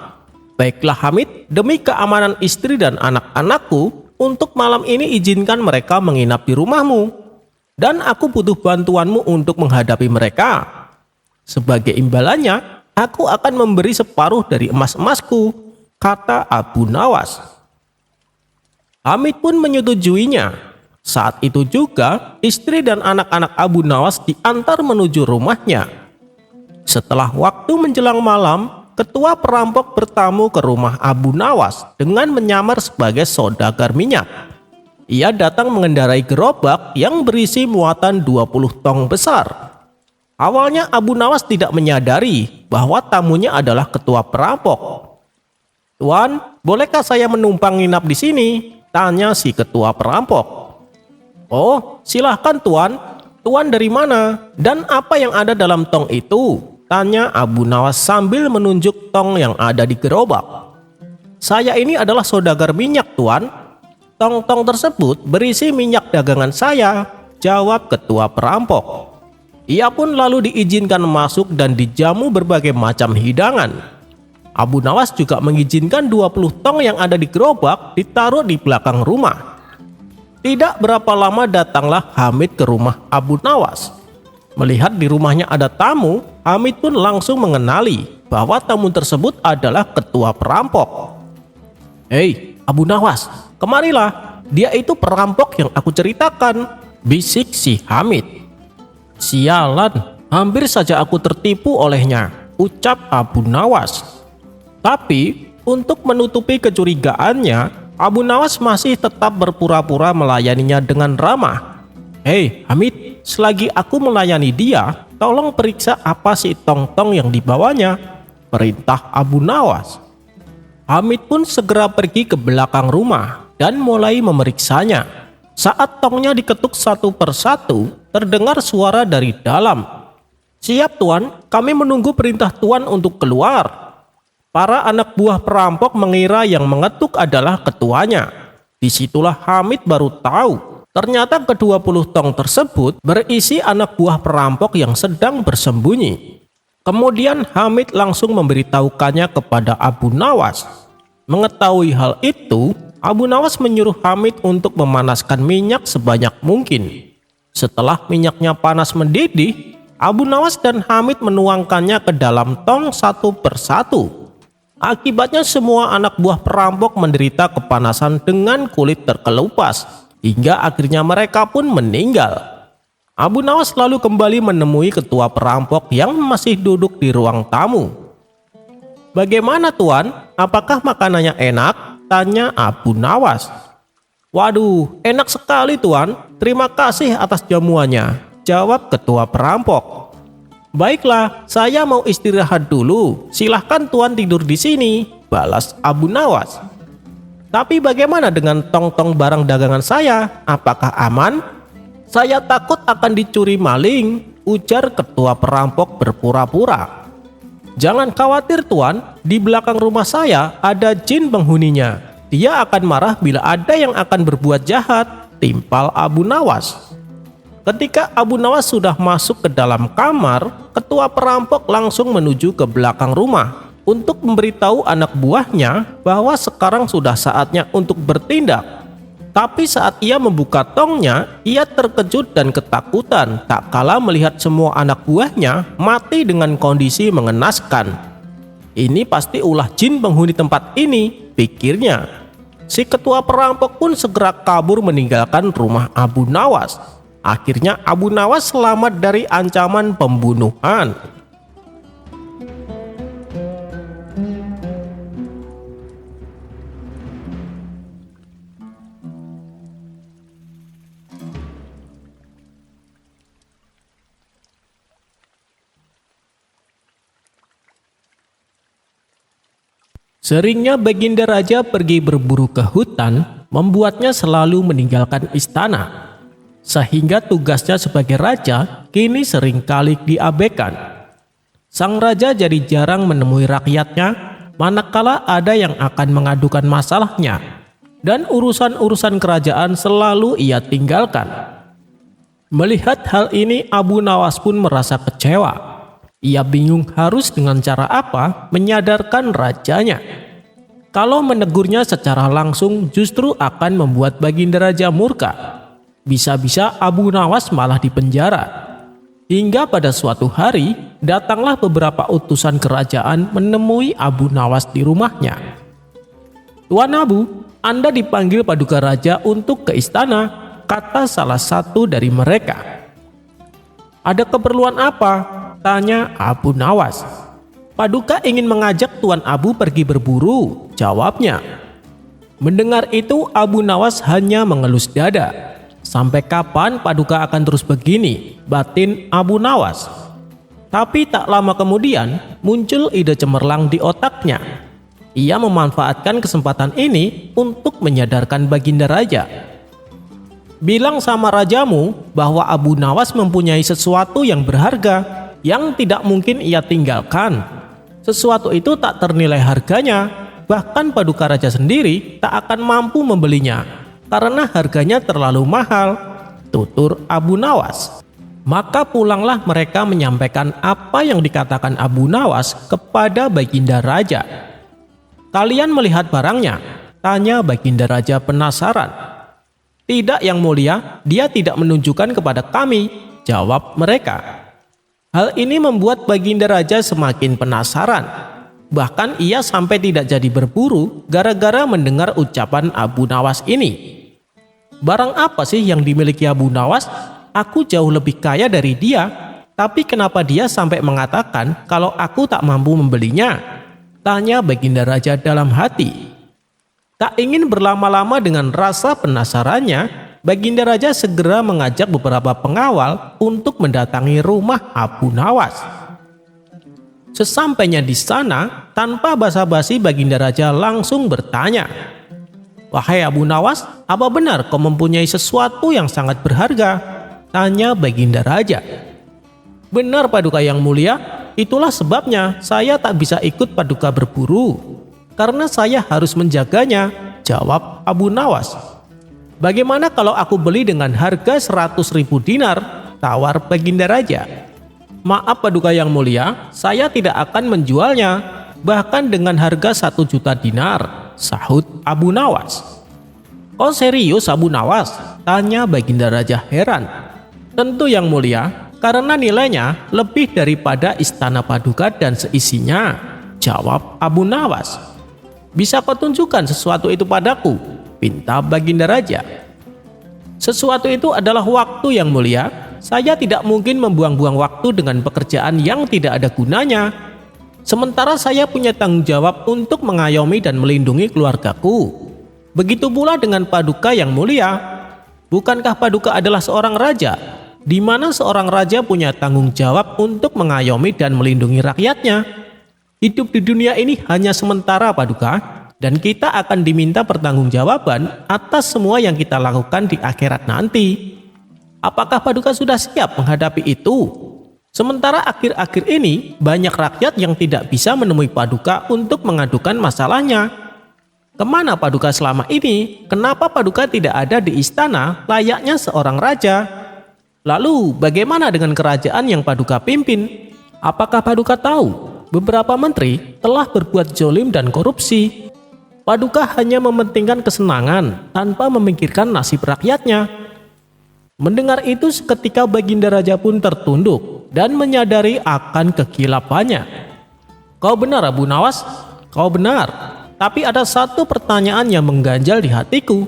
"Baiklah Hamid, demi keamanan istri dan anak-anakku, untuk malam ini izinkan mereka menginap di rumahmu. Dan aku butuh bantuanmu untuk menghadapi mereka. Sebagai imbalannya, aku akan memberi separuh dari emas-emasku," kata Abu Nawas. Hamid pun menyetujuinya. Saat itu juga, istri dan anak-anak Abu Nawas diantar menuju rumahnya. Setelah waktu menjelang malam, ketua perampok bertamu ke rumah Abu Nawas dengan menyamar sebagai saudagar minyak. Ia datang mengendarai gerobak yang berisi muatan 20 tong besar. Awalnya Abu Nawas tidak menyadari bahwa tamunya adalah ketua perampok. "Tuan, bolehkah saya menumpang nginap di sini?" tanya si ketua perampok. "Oh, silahkan tuan. Tuan dari mana? Dan apa yang ada dalam tong itu?" tanya Abu Nawas sambil menunjuk tong yang ada di gerobak. "Saya ini adalah saudagar minyak, tuan. Tong-tong tersebut berisi minyak dagangan saya," jawab ketua perampok. Ia pun lalu diizinkan masuk dan dijamu berbagai macam hidangan. Abu Nawas juga mengizinkan 20 tong yang ada di gerobak ditaruh di belakang rumah. Tidak berapa lama datanglah Hamid ke rumah Abu Nawas. Melihat di rumahnya ada tamu, Hamid pun langsung mengenali bahwa tamu tersebut adalah ketua perampok. "Hei, Abu Nawas, kemarilah. Dia itu perampok yang aku ceritakan," bisik si Hamid. "Sialan, hampir saja aku tertipu olehnya," ucap Abu Nawas. Tapi untuk menutupi kecurigaannya, Abu Nawas masih tetap berpura-pura melayaninya dengan ramah. "Hei Hamid, selagi aku melayani dia, tolong periksa apa si tong-tong yang dibawanya," perintah Abu Nawas. Hamid pun segera pergi ke belakang rumah dan mulai memeriksanya. Saat tongnya diketuk satu persatu, terdengar suara dari dalam. "Siap tuan, kami menunggu perintah tuan untuk keluar." Para anak buah perampok mengira yang mengetuk adalah ketuanya. Disitulah Hamid baru tahu, ternyata ke-20 tong tersebut berisi anak buah perampok yang sedang bersembunyi. Kemudian Hamid langsung memberitahukannya kepada Abu Nawas. Mengetahui hal itu, Abu Nawas menyuruh Hamid untuk memanaskan minyak sebanyak mungkin. Setelah minyaknya panas mendidih, Abu Nawas dan Hamid menuangkannya ke dalam tong satu persatu. Akibatnya semua anak buah perampok menderita kepanasan dengan kulit terkelupas, hingga akhirnya mereka pun meninggal. Abu Nawas lalu kembali menemui ketua perampok yang masih duduk di ruang tamu. "Bagaimana tuan? Apakah makanannya enak?" tanya Abu Nawas. "Waduh, enak sekali tuan. Terima kasih atas jamuannya," jawab ketua perampok. "Baiklah, saya mau istirahat dulu. Silahkan tuan tidur di sini," balas Abu Nawas. "Tapi bagaimana dengan tong-tong barang dagangan saya? Apakah aman?" "Saya takut akan dicuri maling," ujar ketua perampok berpura-pura. "Jangan khawatir tuan, di belakang rumah saya ada jin penghuninya. Dia akan marah bila ada yang akan berbuat jahat," timpal Abu Nawas. Ketika Abu Nawas sudah masuk ke dalam kamar, ketua perampok langsung menuju ke belakang rumah untuk memberitahu anak buahnya bahwa sekarang sudah saatnya untuk bertindak. Tapi saat ia membuka tongnya, ia terkejut dan ketakutan tak kala melihat semua anak buahnya mati dengan kondisi mengenaskan. "Ini pasti ulah jin penghuni tempat ini," pikirnya. Si ketua perampok pun segera kabur meninggalkan rumah Abu Nawas. Akhirnya Abu Nawas selamat dari ancaman pembunuhan. Seringnya Baginda Raja pergi berburu ke hutan, membuatnya selalu meninggalkan istana. Sehingga tugasnya sebagai raja kini seringkali diabaikan. Sang raja jadi jarang menemui rakyatnya, manakala ada yang akan mengadukan masalahnya, dan urusan-urusan kerajaan selalu ia tinggalkan. Melihat hal ini, Abu Nawas pun merasa kecewa. Ia bingung harus dengan cara apa menyadarkan rajanya. Kalau menegurnya secara langsung justru akan membuat Baginda Raja murka. Bisa-bisa Abu Nawas malah dipenjara. Hingga pada suatu hari, datanglah beberapa utusan kerajaan menemui Abu Nawas di rumahnya. "Tuan Abu, Anda dipanggil Paduka Raja untuk ke istana," kata salah satu dari mereka. "Ada keperluan apa?" tanya Abu Nawas. Paduka ingin mengajak Tuan Abu pergi berburu, jawabnya. Mendengar itu Abu Nawas hanya mengelus dada. Sampai kapan Paduka akan terus begini, batin Abu Nawas. Tapi tak lama kemudian muncul ide cemerlang di otaknya. Ia memanfaatkan kesempatan ini untuk menyadarkan Baginda Raja. Bilang sama rajamu bahwa Abu Nawas mempunyai sesuatu yang berharga yang tidak mungkin ia tinggalkan. Sesuatu itu tak ternilai harganya, bahkan Paduka Raja sendiri tak akan mampu membelinya karena harganya terlalu mahal, tutur Abu Nawas. Maka pulanglah mereka menyampaikan apa yang dikatakan Abu Nawas kepada Baginda Raja. Kalian melihat barangnya? Tanya Baginda Raja penasaran. Tidak, Yang Mulia, dia tidak menunjukkan kepada kami, jawab mereka. Hal ini membuat Baginda Raja semakin penasaran. Bahkan ia sampai tidak jadi berburu gara-gara mendengar ucapan Abu Nawas ini. Barang apa sih yang dimiliki Abu Nawas? Aku jauh lebih kaya dari dia, tapi kenapa dia sampai mengatakan kalau aku tak mampu membelinya? Tanya Baginda Raja dalam hati. Tak ingin berlama-lama dengan rasa penasarannya, Baginda Raja segera mengajak beberapa pengawal untuk mendatangi rumah Abu Nawas. Sesampainya di sana, tanpa basa-basi Baginda Raja langsung bertanya, "Wahai Abu Nawas, apa benar kau mempunyai sesuatu yang sangat berharga?" Tanya Baginda Raja. "Benar Paduka Yang Mulia, itulah sebabnya saya tak bisa ikut Paduka berburu, karena saya harus menjaganya," jawab Abu Nawas. "Bagaimana kalau aku beli dengan harga 100.000 dinar?" tawar Baginda Raja. "Maaf Paduka Yang Mulia, saya tidak akan menjualnya, bahkan dengan harga 1 juta dinar," sahut Abu Nawas. "Oh serius Abu Nawas?" tanya Baginda Raja heran. "Tentu Yang Mulia, karena nilainya lebih daripada istana Paduka dan seisinya," jawab Abu Nawas. "Bisa kau tunjukkan sesuatu itu padaku?" pinta Baginda Raja. "Sesuatu itu adalah waktu Yang Mulia. Saya tidak mungkin membuang-buang waktu dengan pekerjaan yang tidak ada gunanya. Sementara saya punya tanggung jawab untuk mengayomi dan melindungi keluargaku. Begitu pula dengan Paduka Yang Mulia. Bukankah Paduka adalah seorang raja, di mana seorang raja punya tanggung jawab untuk mengayomi dan melindungi rakyatnya? Hidup di dunia ini hanya sementara Paduka, dan kita akan diminta pertanggungjawaban atas semua yang kita lakukan di akhirat nanti. Apakah Paduka sudah siap menghadapi itu? Sementara akhir-akhir ini banyak rakyat yang tidak bisa menemui Paduka untuk mengadukan masalahnya. Kemana Paduka selama ini? Kenapa Paduka tidak ada di istana layaknya seorang raja? Lalu bagaimana dengan kerajaan yang Paduka pimpin? Apakah Paduka tahu beberapa menteri telah berbuat zolim dan korupsi? Paduka hanya mementingkan kesenangan tanpa memikirkan nasib rakyatnya." Mendengar itu seketika Baginda Raja pun tertunduk dan menyadari akan kekilapannya. "Kau benar Abu Nawas, kau benar. Tapi ada satu pertanyaan yang mengganjal di hatiku.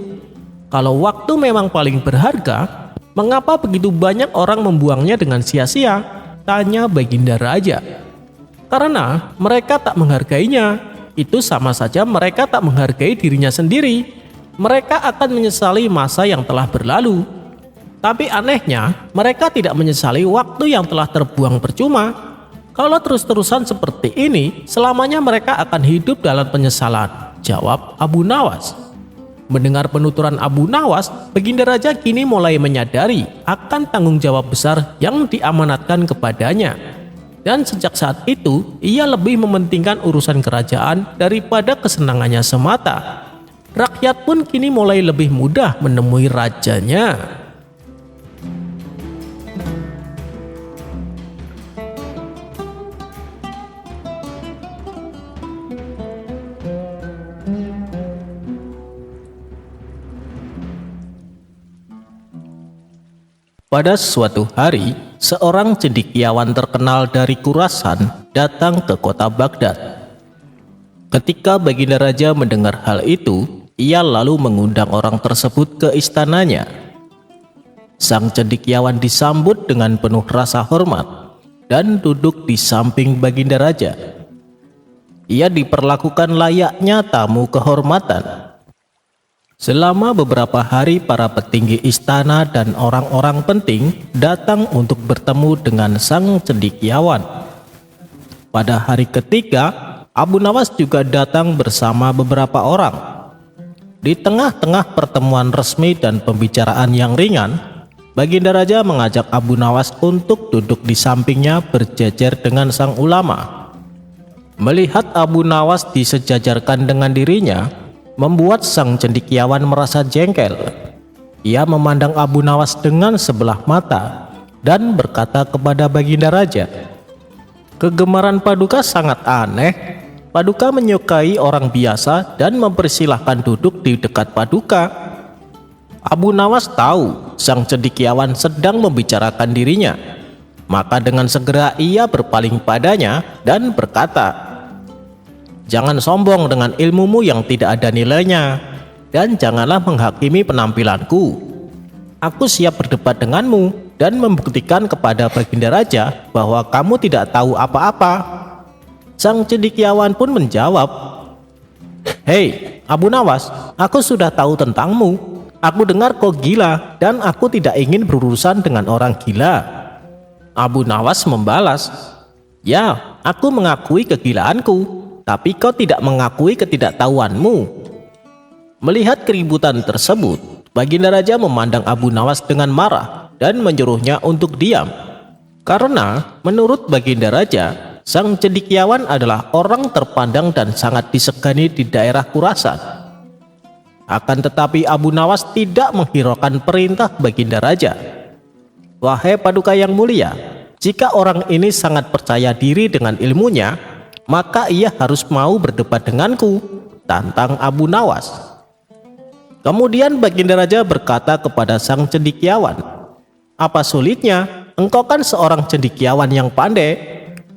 Kalau waktu memang paling berharga, mengapa begitu banyak orang membuangnya dengan sia-sia?" tanya Baginda Raja. "Karena mereka tak menghargainya. Itu sama saja mereka tak menghargai dirinya sendiri. Mereka akan menyesali masa yang telah berlalu. Tapi anehnya, mereka tidak menyesali waktu yang telah terbuang percuma. Kalau terus-terusan seperti ini, selamanya mereka akan hidup dalam penyesalan," jawab Abu Nawas. Mendengar penuturan Abu Nawas, Baginda Raja kini mulai menyadari akan tanggung jawab besar yang diamanatkan kepadanya. Dan sejak saat itu, ia lebih mementingkan urusan kerajaan daripada kesenangannya semata. Rakyat pun kini mulai lebih mudah menemui rajanya. Pada suatu hari, seorang cendekiawan terkenal dari Khurasan datang ke kota Baghdad. Ketika Baginda Raja mendengar hal itu, ia lalu mengundang orang tersebut ke istananya. Sang cendekiawan disambut dengan penuh rasa hormat dan duduk di samping Baginda Raja. ia diperlakukan layaknya tamu kehormatan. Selama beberapa hari para petinggi istana dan orang-orang penting datang untuk bertemu dengan sang cendekiawan. Pada hari ketiga, Abu Nawas juga datang bersama beberapa orang. Di tengah-tengah pertemuan resmi dan pembicaraan yang ringan, Baginda Raja mengajak Abu Nawas untuk duduk di sampingnya berjejer dengan sang ulama. Melihat Abu Nawas disejajarkan dengan dirinya, membuat sang cendekiawan merasa jengkel. Ia memandang Abu Nawas dengan sebelah mata dan berkata kepada Baginda Raja, "Kegemaran Paduka sangat aneh. Paduka menyukai orang biasa dan mempersilahkan duduk di dekat Paduka." Abu Nawas tahu sang cendekiawan sedang membicarakan dirinya, maka dengan segera ia berpaling padanya dan berkata, "Jangan sombong dengan ilmumu yang tidak ada nilainya, dan janganlah menghakimi penampilanku. Aku siap berdebat denganmu dan membuktikan kepada Baginda Raja bahwa kamu tidak tahu apa-apa." Sang cendekiawan pun menjawab, "Hei Abu Nawas, aku sudah tahu tentangmu. Aku dengar kau gila dan aku tidak ingin berurusan dengan orang gila." Abu Nawas membalas, "Ya, aku mengakui kegilaanku, tapi kau tidak mengakui ketidaktahuanmu." Melihat keributan tersebut, Baginda Raja memandang Abu Nawas dengan marah dan menyuruhnya untuk diam. Karena menurut Baginda Raja, sang cendekiawan adalah orang terpandang dan sangat disegani di daerah Khurasan. Akan tetapi Abu Nawas tidak menghiraukan perintah Baginda Raja. "Wahai Paduka yang mulia, jika orang ini sangat percaya diri dengan ilmunya, maka ia harus mau berdebat denganku," tantang Abu Nawas. Kemudian Baginda Raja berkata kepada sang cendekiawan, "Apa sulitnya? Engkau kan seorang cendekiawan yang pandai.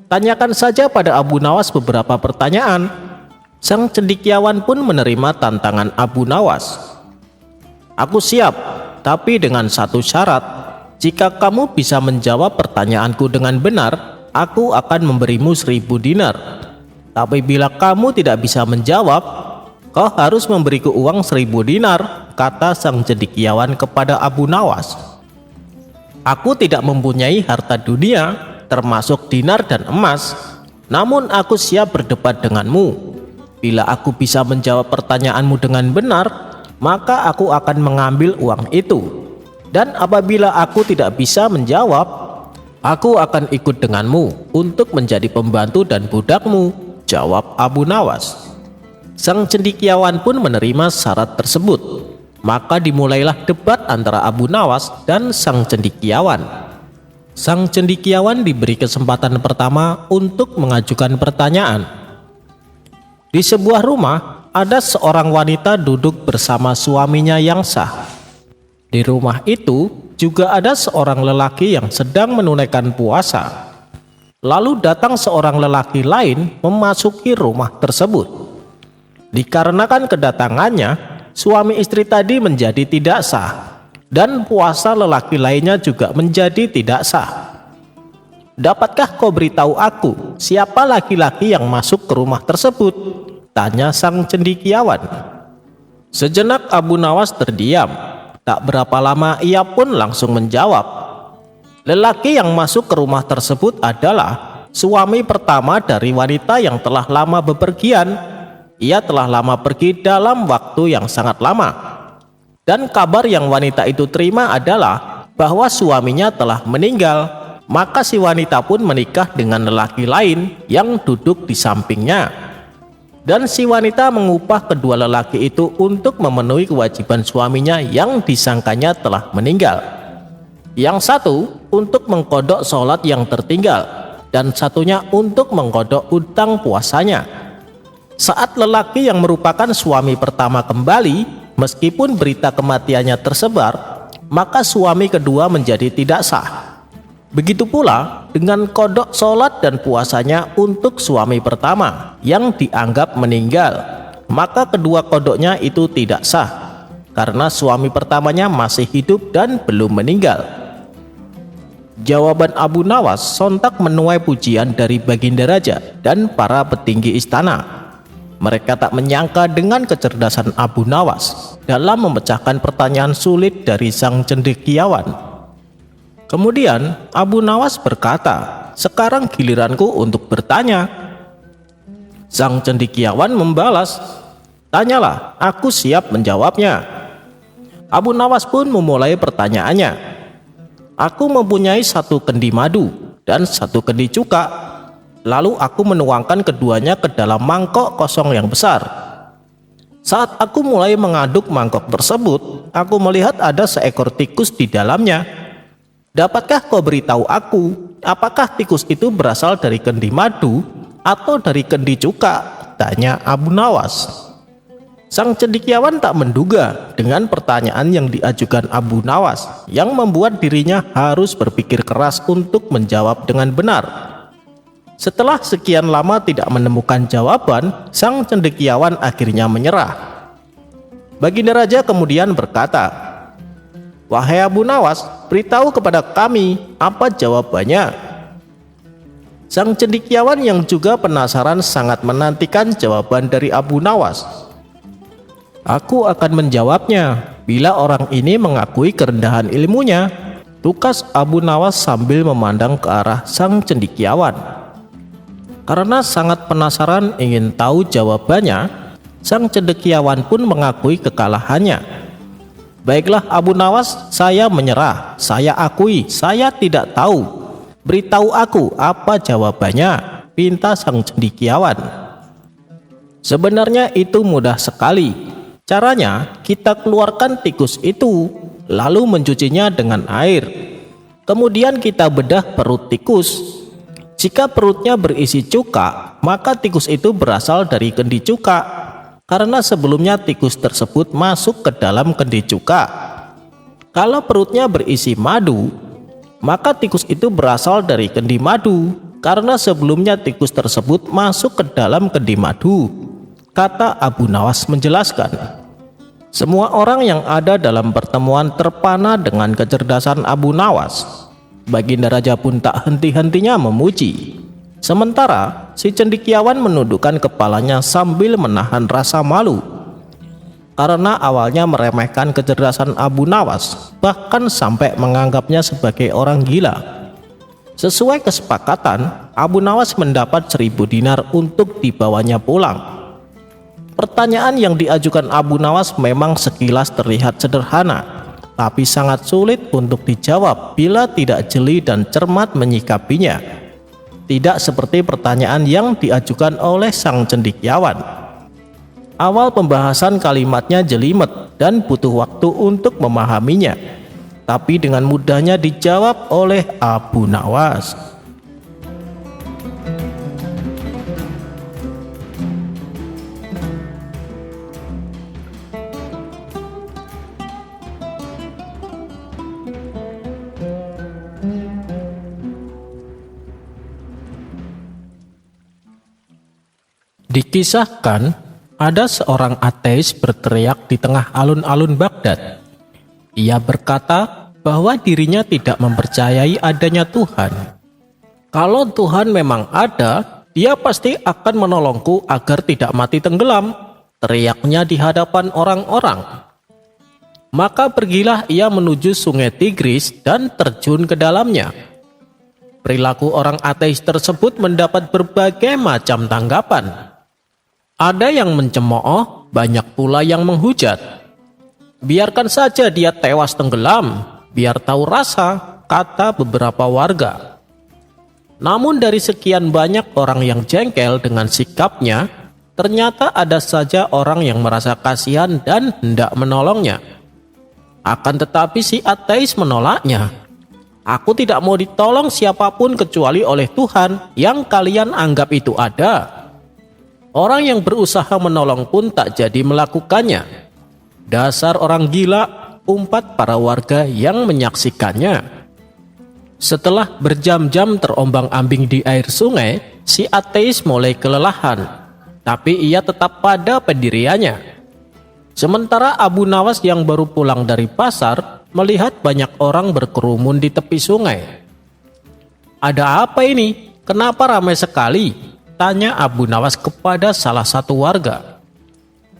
Tanyakan saja pada Abu Nawas beberapa pertanyaan." Sang cendekiawan pun menerima tantangan Abu Nawas. "Aku siap, tapi dengan satu syarat. Jika kamu bisa menjawab pertanyaanku dengan benar, aku akan memberimu 1000 dinar. Tapi bila kamu tidak bisa menjawab, kau harus memberiku uang 1000 dinar, kata sang cendekiawan kepada Abu Nawas. "Aku tidak mempunyai harta dunia, termasuk dinar dan emas. Namun aku siap berdebat denganmu. Bila aku bisa menjawab pertanyaanmu dengan benar, maka aku akan mengambil uang itu. Dan apabila aku tidak bisa menjawab, aku akan ikut denganmu untuk menjadi pembantu dan budakmu," jawab Abu Nawas. Sang cendekiawan pun menerima syarat tersebut. Maka dimulailah debat antara Abu Nawas dan sang cendekiawan. Sang cendekiawan diberi kesempatan pertama untuk mengajukan pertanyaan. Di sebuah rumah, ada seorang wanita duduk bersama suaminya yang sah. Di rumah itu juga ada seorang lelaki yang sedang menunaikan puasa. Lalu datang seorang lelaki lain memasuki rumah tersebut. Dikarenakan kedatangannya, suami istri tadi menjadi tidak sah, dan puasa lelaki lainnya juga menjadi tidak sah. "Dapatkah kau beritahu aku siapa laki-laki yang masuk ke rumah tersebut?" tanya sang cendekiawan. Sejenak Abu Nawas terdiam. Tak berapa lama ia pun langsung menjawab, "Lelaki yang masuk ke rumah tersebut adalah suami pertama dari wanita yang telah lama bepergian. Ia telah lama pergi dalam waktu yang sangat lama. Dan kabar yang wanita itu terima adalah bahwa suaminya telah meninggal. Maka si wanita pun menikah dengan lelaki lain yang duduk di sampingnya. Dan si wanita mengupah kedua lelaki itu untuk memenuhi kewajiban suaminya yang disangkanya telah meninggal. Yang satu untuk mengkodok sholat yang tertinggal, dan satunya untuk mengkodok utang puasanya. Saat lelaki yang merupakan suami pertama kembali, meskipun berita kematiannya tersebar, maka suami kedua menjadi tidak sah. Begitu pula dengan kodok sholat dan puasanya untuk suami pertama yang dianggap meninggal, maka kedua kodoknya itu tidak sah, karena suami pertamanya masih hidup dan belum meninggal. Jawaban Abu Nawas sontak menuai pujian dari Baginda Raja dan para petinggi istana. Mereka tak menyangka dengan kecerdasan Abu Nawas dalam memecahkan pertanyaan sulit dari sang cendekiawan. Kemudian Abu Nawas berkata, "Sekarang giliranku untuk bertanya." Sang cendekiawan membalas, "Tanyalah, aku siap menjawabnya." Abu Nawas pun memulai pertanyaannya. "Aku mempunyai 1 kendi madu dan 1 kendi cuka. Lalu aku menuangkan keduanya ke dalam mangkok kosong yang besar. Saat aku mulai mengaduk mangkok tersebut, aku melihat ada seekor tikus di dalamnya. Dapatkah kau beritahu aku, apakah tikus itu berasal dari kendi madu atau dari kendi cuka?" tanya Abu Nawas. Sang cendekiawan tak menduga dengan pertanyaan yang diajukan Abu Nawas yang membuat dirinya harus berpikir keras untuk menjawab dengan benar. Setelah sekian lama tidak menemukan jawaban, sang cendekiawan akhirnya menyerah. Baginda Raja kemudian berkata, "Wahai Abu Nawas, beritahu kepada kami apa jawabannya." Sang cendekiawan yang juga penasaran sangat menantikan jawaban dari Abu Nawas. "Aku akan menjawabnya bila orang ini mengakui kerendahan ilmunya," tukas Abu Nawas sambil memandang ke arah sang cendekiawan. Karena sangat penasaran ingin tahu jawabannya, sang cendekiawan pun mengakui kekalahannya. "Baiklah Abu Nawas, saya menyerah. Saya akui, saya tidak tahu. Beritahu aku apa jawabannya," pinta sang cendekiawan. "Sebenarnya itu mudah sekali. Caranya, kita keluarkan tikus itu, lalu mencucinya dengan air. Kemudian kita bedah perut tikus. Jika perutnya berisi cuka, maka tikus itu berasal dari kendi cuka, karena sebelumnya tikus tersebut masuk ke dalam kendi cuka. Kalau perutnya berisi madu, maka tikus itu berasal dari kendi madu, karena sebelumnya tikus tersebut masuk ke dalam kendi madu," kata Abu Nawas menjelaskan. Semua orang yang ada dalam pertemuan terpana dengan kecerdasan Abu Nawas. Baginda Raja pun tak henti-hentinya memuji. Sementara si cendekiawan menundukkan kepalanya sambil menahan rasa malu. Karena awalnya meremehkan kecerdasan Abu Nawas, bahkan sampai menganggapnya sebagai orang gila. Sesuai kesepakatan, Abu Nawas mendapat 1.000 dinar untuk dibawanya pulang. Pertanyaan yang diajukan Abu Nawas memang sekilas terlihat sederhana, tapi sangat sulit untuk dijawab bila tidak jeli dan cermat menyikapinya. Tidak seperti pertanyaan yang diajukan oleh sang cendekiawan. Awal pembahasan kalimatnya jelimet dan butuh waktu untuk memahaminya, tapi dengan mudahnya dijawab oleh Abu Nawas. Dikisahkan, ada seorang ateis berteriak di tengah alun-alun Baghdad. Ia berkata bahwa dirinya tidak mempercayai adanya Tuhan. Kalau Tuhan memang ada, Dia pasti akan menolongku agar tidak mati tenggelam, teriaknya di hadapan orang-orang. Maka pergilah ia menuju sungai Tigris dan terjun ke dalamnya. Perilaku orang ateis tersebut mendapat berbagai macam tanggapan. Ada yang mencemooh, banyak pula yang menghujat. "Biarkan saja dia tewas tenggelam, biar tahu rasa," kata beberapa warga. Namun dari sekian banyak orang yang jengkel dengan sikapnya, ternyata ada saja orang yang merasa kasihan dan hendak menolongnya. Akan tetapi si ateis menolaknya. "Aku tidak mau ditolong siapapun kecuali oleh Tuhan yang kalian anggap itu ada." Orang yang berusaha menolong pun tak jadi melakukannya. "Dasar orang gila," umpat para warga yang menyaksikannya. Setelah berjam-jam terombang-ambing di air sungai, si ateis mulai kelelahan, tapi ia tetap pada pendiriannya. Sementara Abu Nawas yang baru pulang dari pasar melihat banyak orang berkerumun di tepi sungai. "Ada apa ini? Kenapa ramai sekali?" tanya Abu Nawas kepada salah satu warga.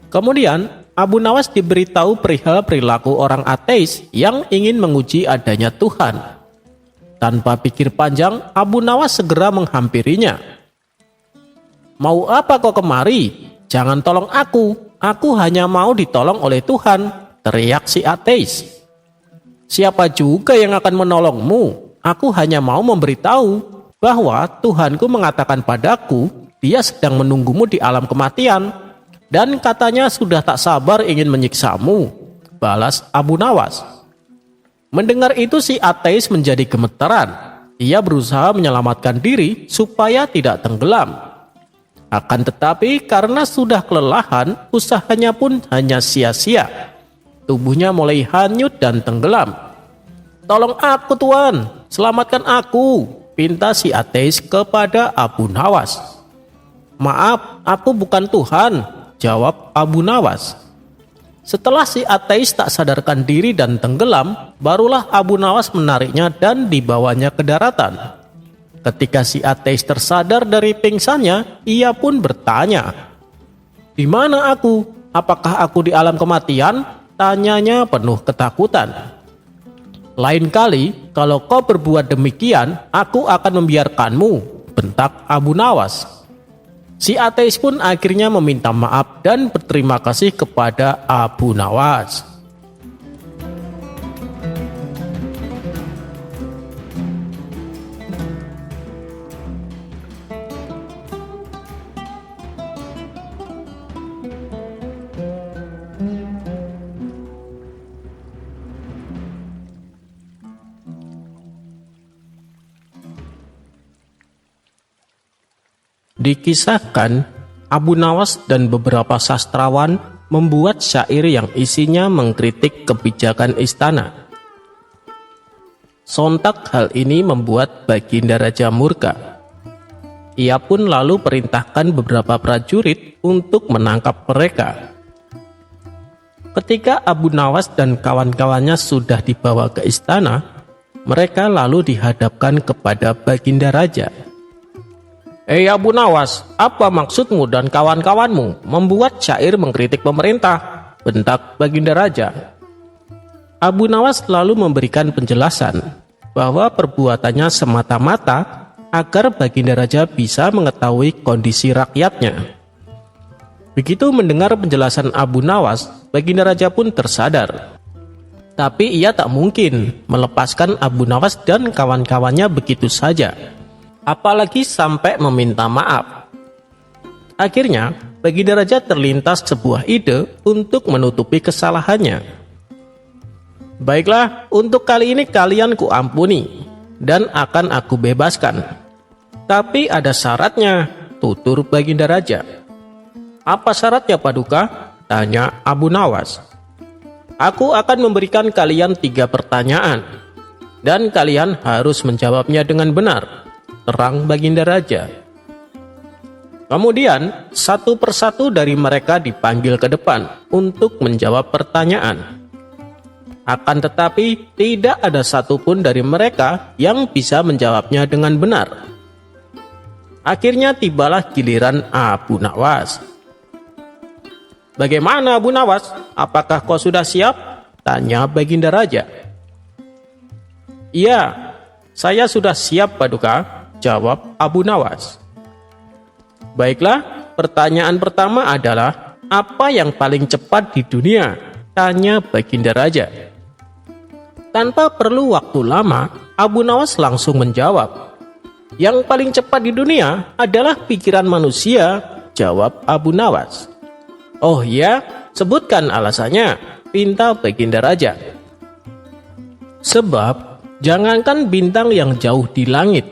Kemudian Abu Nawas diberitahu perihal perilaku orang ateis yang ingin menguji adanya Tuhan. Tanpa pikir panjang, Abu Nawas segera menghampirinya. "Mau apa kau kemari? Jangan tolong aku hanya mau ditolong oleh Tuhan," teriak si ateis. "Siapa juga yang akan menolongmu? Aku hanya mau memberitahu bahwa Tuhanku mengatakan padaku, dia sedang menunggumu di alam kematian, dan katanya sudah tak sabar ingin menyiksamu," balas Abu Nawas. Mendengar itu si ateis menjadi gemeteran. Ia berusaha menyelamatkan diri supaya tidak tenggelam. Akan tetapi karena sudah kelelahan, usahanya pun hanya sia-sia. Tubuhnya mulai hanyut dan tenggelam. "Tolong aku Tuan, selamatkan aku," pinta si ateis kepada Abu Nawas. "Maaf, aku bukan Tuhan," jawab Abu Nawas. Setelah si ateis tak sadarkan diri dan tenggelam, barulah Abu Nawas menariknya dan dibawanya ke daratan. Ketika si ateis tersadar dari pingsannya, ia pun bertanya, "Di mana aku? Apakah aku di alam kematian?" tanyanya penuh ketakutan. "Lain kali, kalau kau berbuat demikian, aku akan membiarkanmu," bentak Abu Nawas. Si ateis pun akhirnya meminta maaf dan berterima kasih kepada Abu Nawas. Dikisahkan, Abu Nawas dan beberapa sastrawan membuat syair yang isinya mengkritik kebijakan istana. Sontak hal ini membuat Baginda Raja murka. Ia pun lalu perintahkan beberapa prajurit untuk menangkap mereka. Ketika Abu Nawas dan kawan-kawannya sudah dibawa ke istana, mereka lalu dihadapkan kepada Baginda Raja. "Hei Abu Nawas, apa maksudmu dan kawan-kawanmu membuat syair mengkritik pemerintah?" bentak Baginda Raja. Abu Nawas lalu memberikan penjelasan bahwa perbuatannya semata-mata agar Baginda Raja bisa mengetahui kondisi rakyatnya. Begitu mendengar penjelasan Abu Nawas, Baginda Raja pun tersadar. Tapi ia tak mungkin melepaskan Abu Nawas dan kawan-kawannya begitu saja, apalagi sampai meminta maaf. Akhirnya, Baginda Raja terlintas sebuah ide untuk menutupi kesalahannya. "Baiklah, untuk kali ini kalian kuampuni dan akan aku bebaskan. Tapi ada syaratnya," tutur Baginda Raja. "Apa syaratnya, Paduka?" tanya Abu Nawas. "Aku akan memberikan kalian 3 pertanyaan, dan kalian harus menjawabnya dengan benar," terang Baginda Raja. Kemudian, satu persatu dari mereka dipanggil ke depan untuk menjawab pertanyaan. Akan tetapi, tidak ada satupun dari mereka yang bisa menjawabnya dengan benar. Akhirnya tibalah giliran Abu Nawas. "Bagaimana Abu Nawas? Apakah kau sudah siap?" tanya Baginda Raja. "Iya, saya sudah siap, Paduka," jawab Abu Nawas. "Baiklah, pertanyaan pertama adalah, apa yang paling cepat di dunia?" tanya Baginda Raja. Tanpa perlu waktu lama, Abu Nawas langsung menjawab. "Yang paling cepat di dunia adalah pikiran manusia," jawab Abu Nawas. "Oh ya, sebutkan alasannya," pinta Baginda Raja. "Sebab, jangankan bintang yang jauh di langit,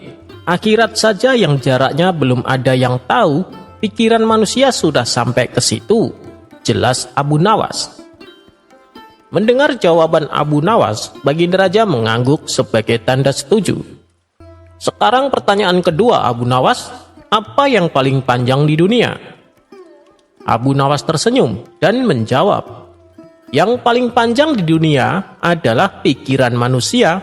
akhirat saja yang jaraknya belum ada yang tahu, pikiran manusia sudah sampai ke situ," jelas Abu Nawas. Mendengar jawaban Abu Nawas, Baginda Raja mengangguk sebagai tanda setuju. "Sekarang pertanyaan kedua, Abu Nawas, apa yang paling panjang di dunia?" Abu Nawas tersenyum dan menjawab, "Yang paling panjang di dunia adalah pikiran manusia."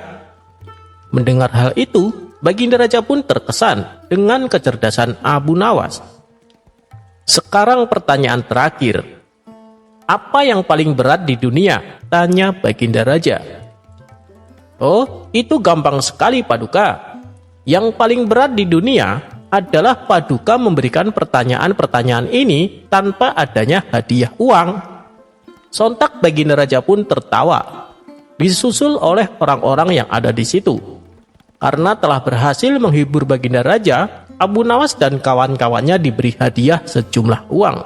Mendengar hal itu, Baginda Raja pun terkesan dengan kecerdasan Abu Nawas. Sekarang pertanyaan terakhir. Apa yang paling berat di dunia? Tanya Baginda Raja. Oh, itu gampang sekali Paduka. Yang paling berat di dunia adalah Paduka memberikan pertanyaan-pertanyaan ini tanpa adanya hadiah uang. Sontak Baginda Raja pun tertawa, disusul oleh orang-orang yang ada di situ. Karena telah berhasil menghibur Baginda Raja, Abu Nawas dan kawan-kawannya diberi hadiah sejumlah uang.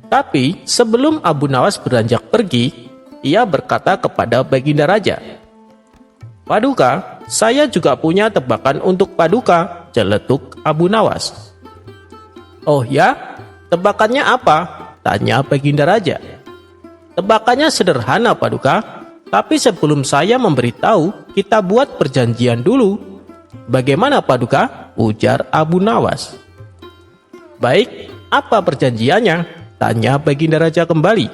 Tapi sebelum Abu Nawas beranjak pergi, ia berkata kepada Baginda Raja, "Paduka, saya juga punya tebakan untuk Paduka," celetuk Abu Nawas. "Oh ya? Tebakannya apa?" tanya Baginda Raja. "Tebakannya sederhana Paduka, tapi sebelum saya memberitahu, kita buat perjanjian dulu." "Bagaimana Paduka?" ujar Abu Nawas. "Baik, apa perjanjiannya?" tanya Baginda Raja kembali.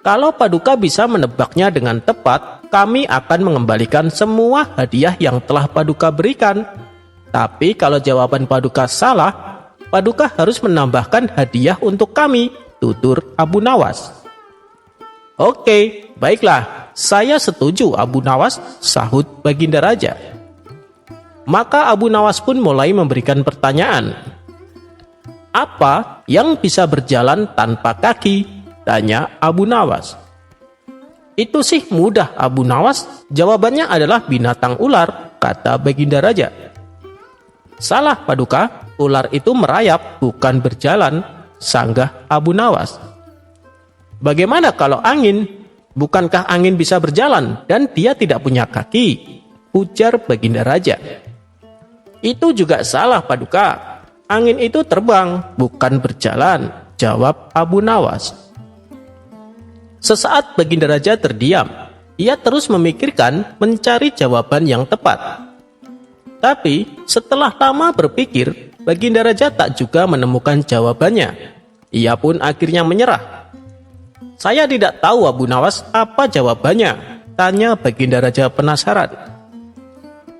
"Kalau Paduka bisa menebaknya dengan tepat, kami akan mengembalikan semua hadiah yang telah Paduka berikan. Tapi kalau jawaban Paduka salah, Paduka harus menambahkan hadiah untuk kami," tutur Abu Nawas. "Oke, baiklah, saya setuju Abu Nawas," sahut Baginda Raja. Maka Abu Nawas pun mulai memberikan pertanyaan. "Apa yang bisa berjalan tanpa kaki?" tanya Abu Nawas. "Itu sih mudah Abu Nawas, jawabannya adalah binatang ular," kata Baginda Raja. "Salah Paduka, ular itu merayap bukan berjalan," sanggah Abu Nawas. "Bagaimana kalau angin? Bukankah angin bisa berjalan dan dia tidak punya kaki?" ujar Baginda Raja. "Itu juga salah Paduka. Angin itu terbang, bukan berjalan," jawab Abu Nawas. Sesaat Baginda Raja terdiam. Ia terus memikirkan mencari jawaban yang tepat. Tapi setelah lama berpikir, Baginda Raja tak juga menemukan jawabannya. Ia pun akhirnya menyerah. "Saya tidak tahu Abu Nawas, apa jawabannya?" tanya Baginda Raja penasaran.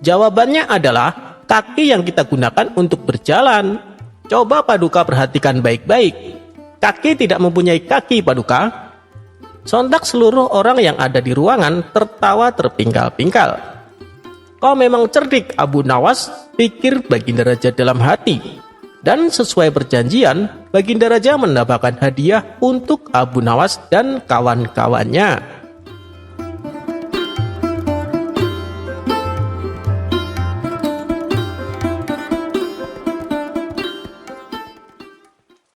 "Jawabannya adalah kaki yang kita gunakan untuk berjalan. Coba Paduka perhatikan baik-baik. Kaki tidak mempunyai kaki Paduka." Sontak seluruh orang yang ada di ruangan tertawa terpingkal-pingkal. "Kau memang cerdik Abu Nawas," pikir Baginda Raja dalam hati. Dan sesuai perjanjian, Baginda Raja menambahkan hadiah untuk Abu Nawas dan kawan-kawannya.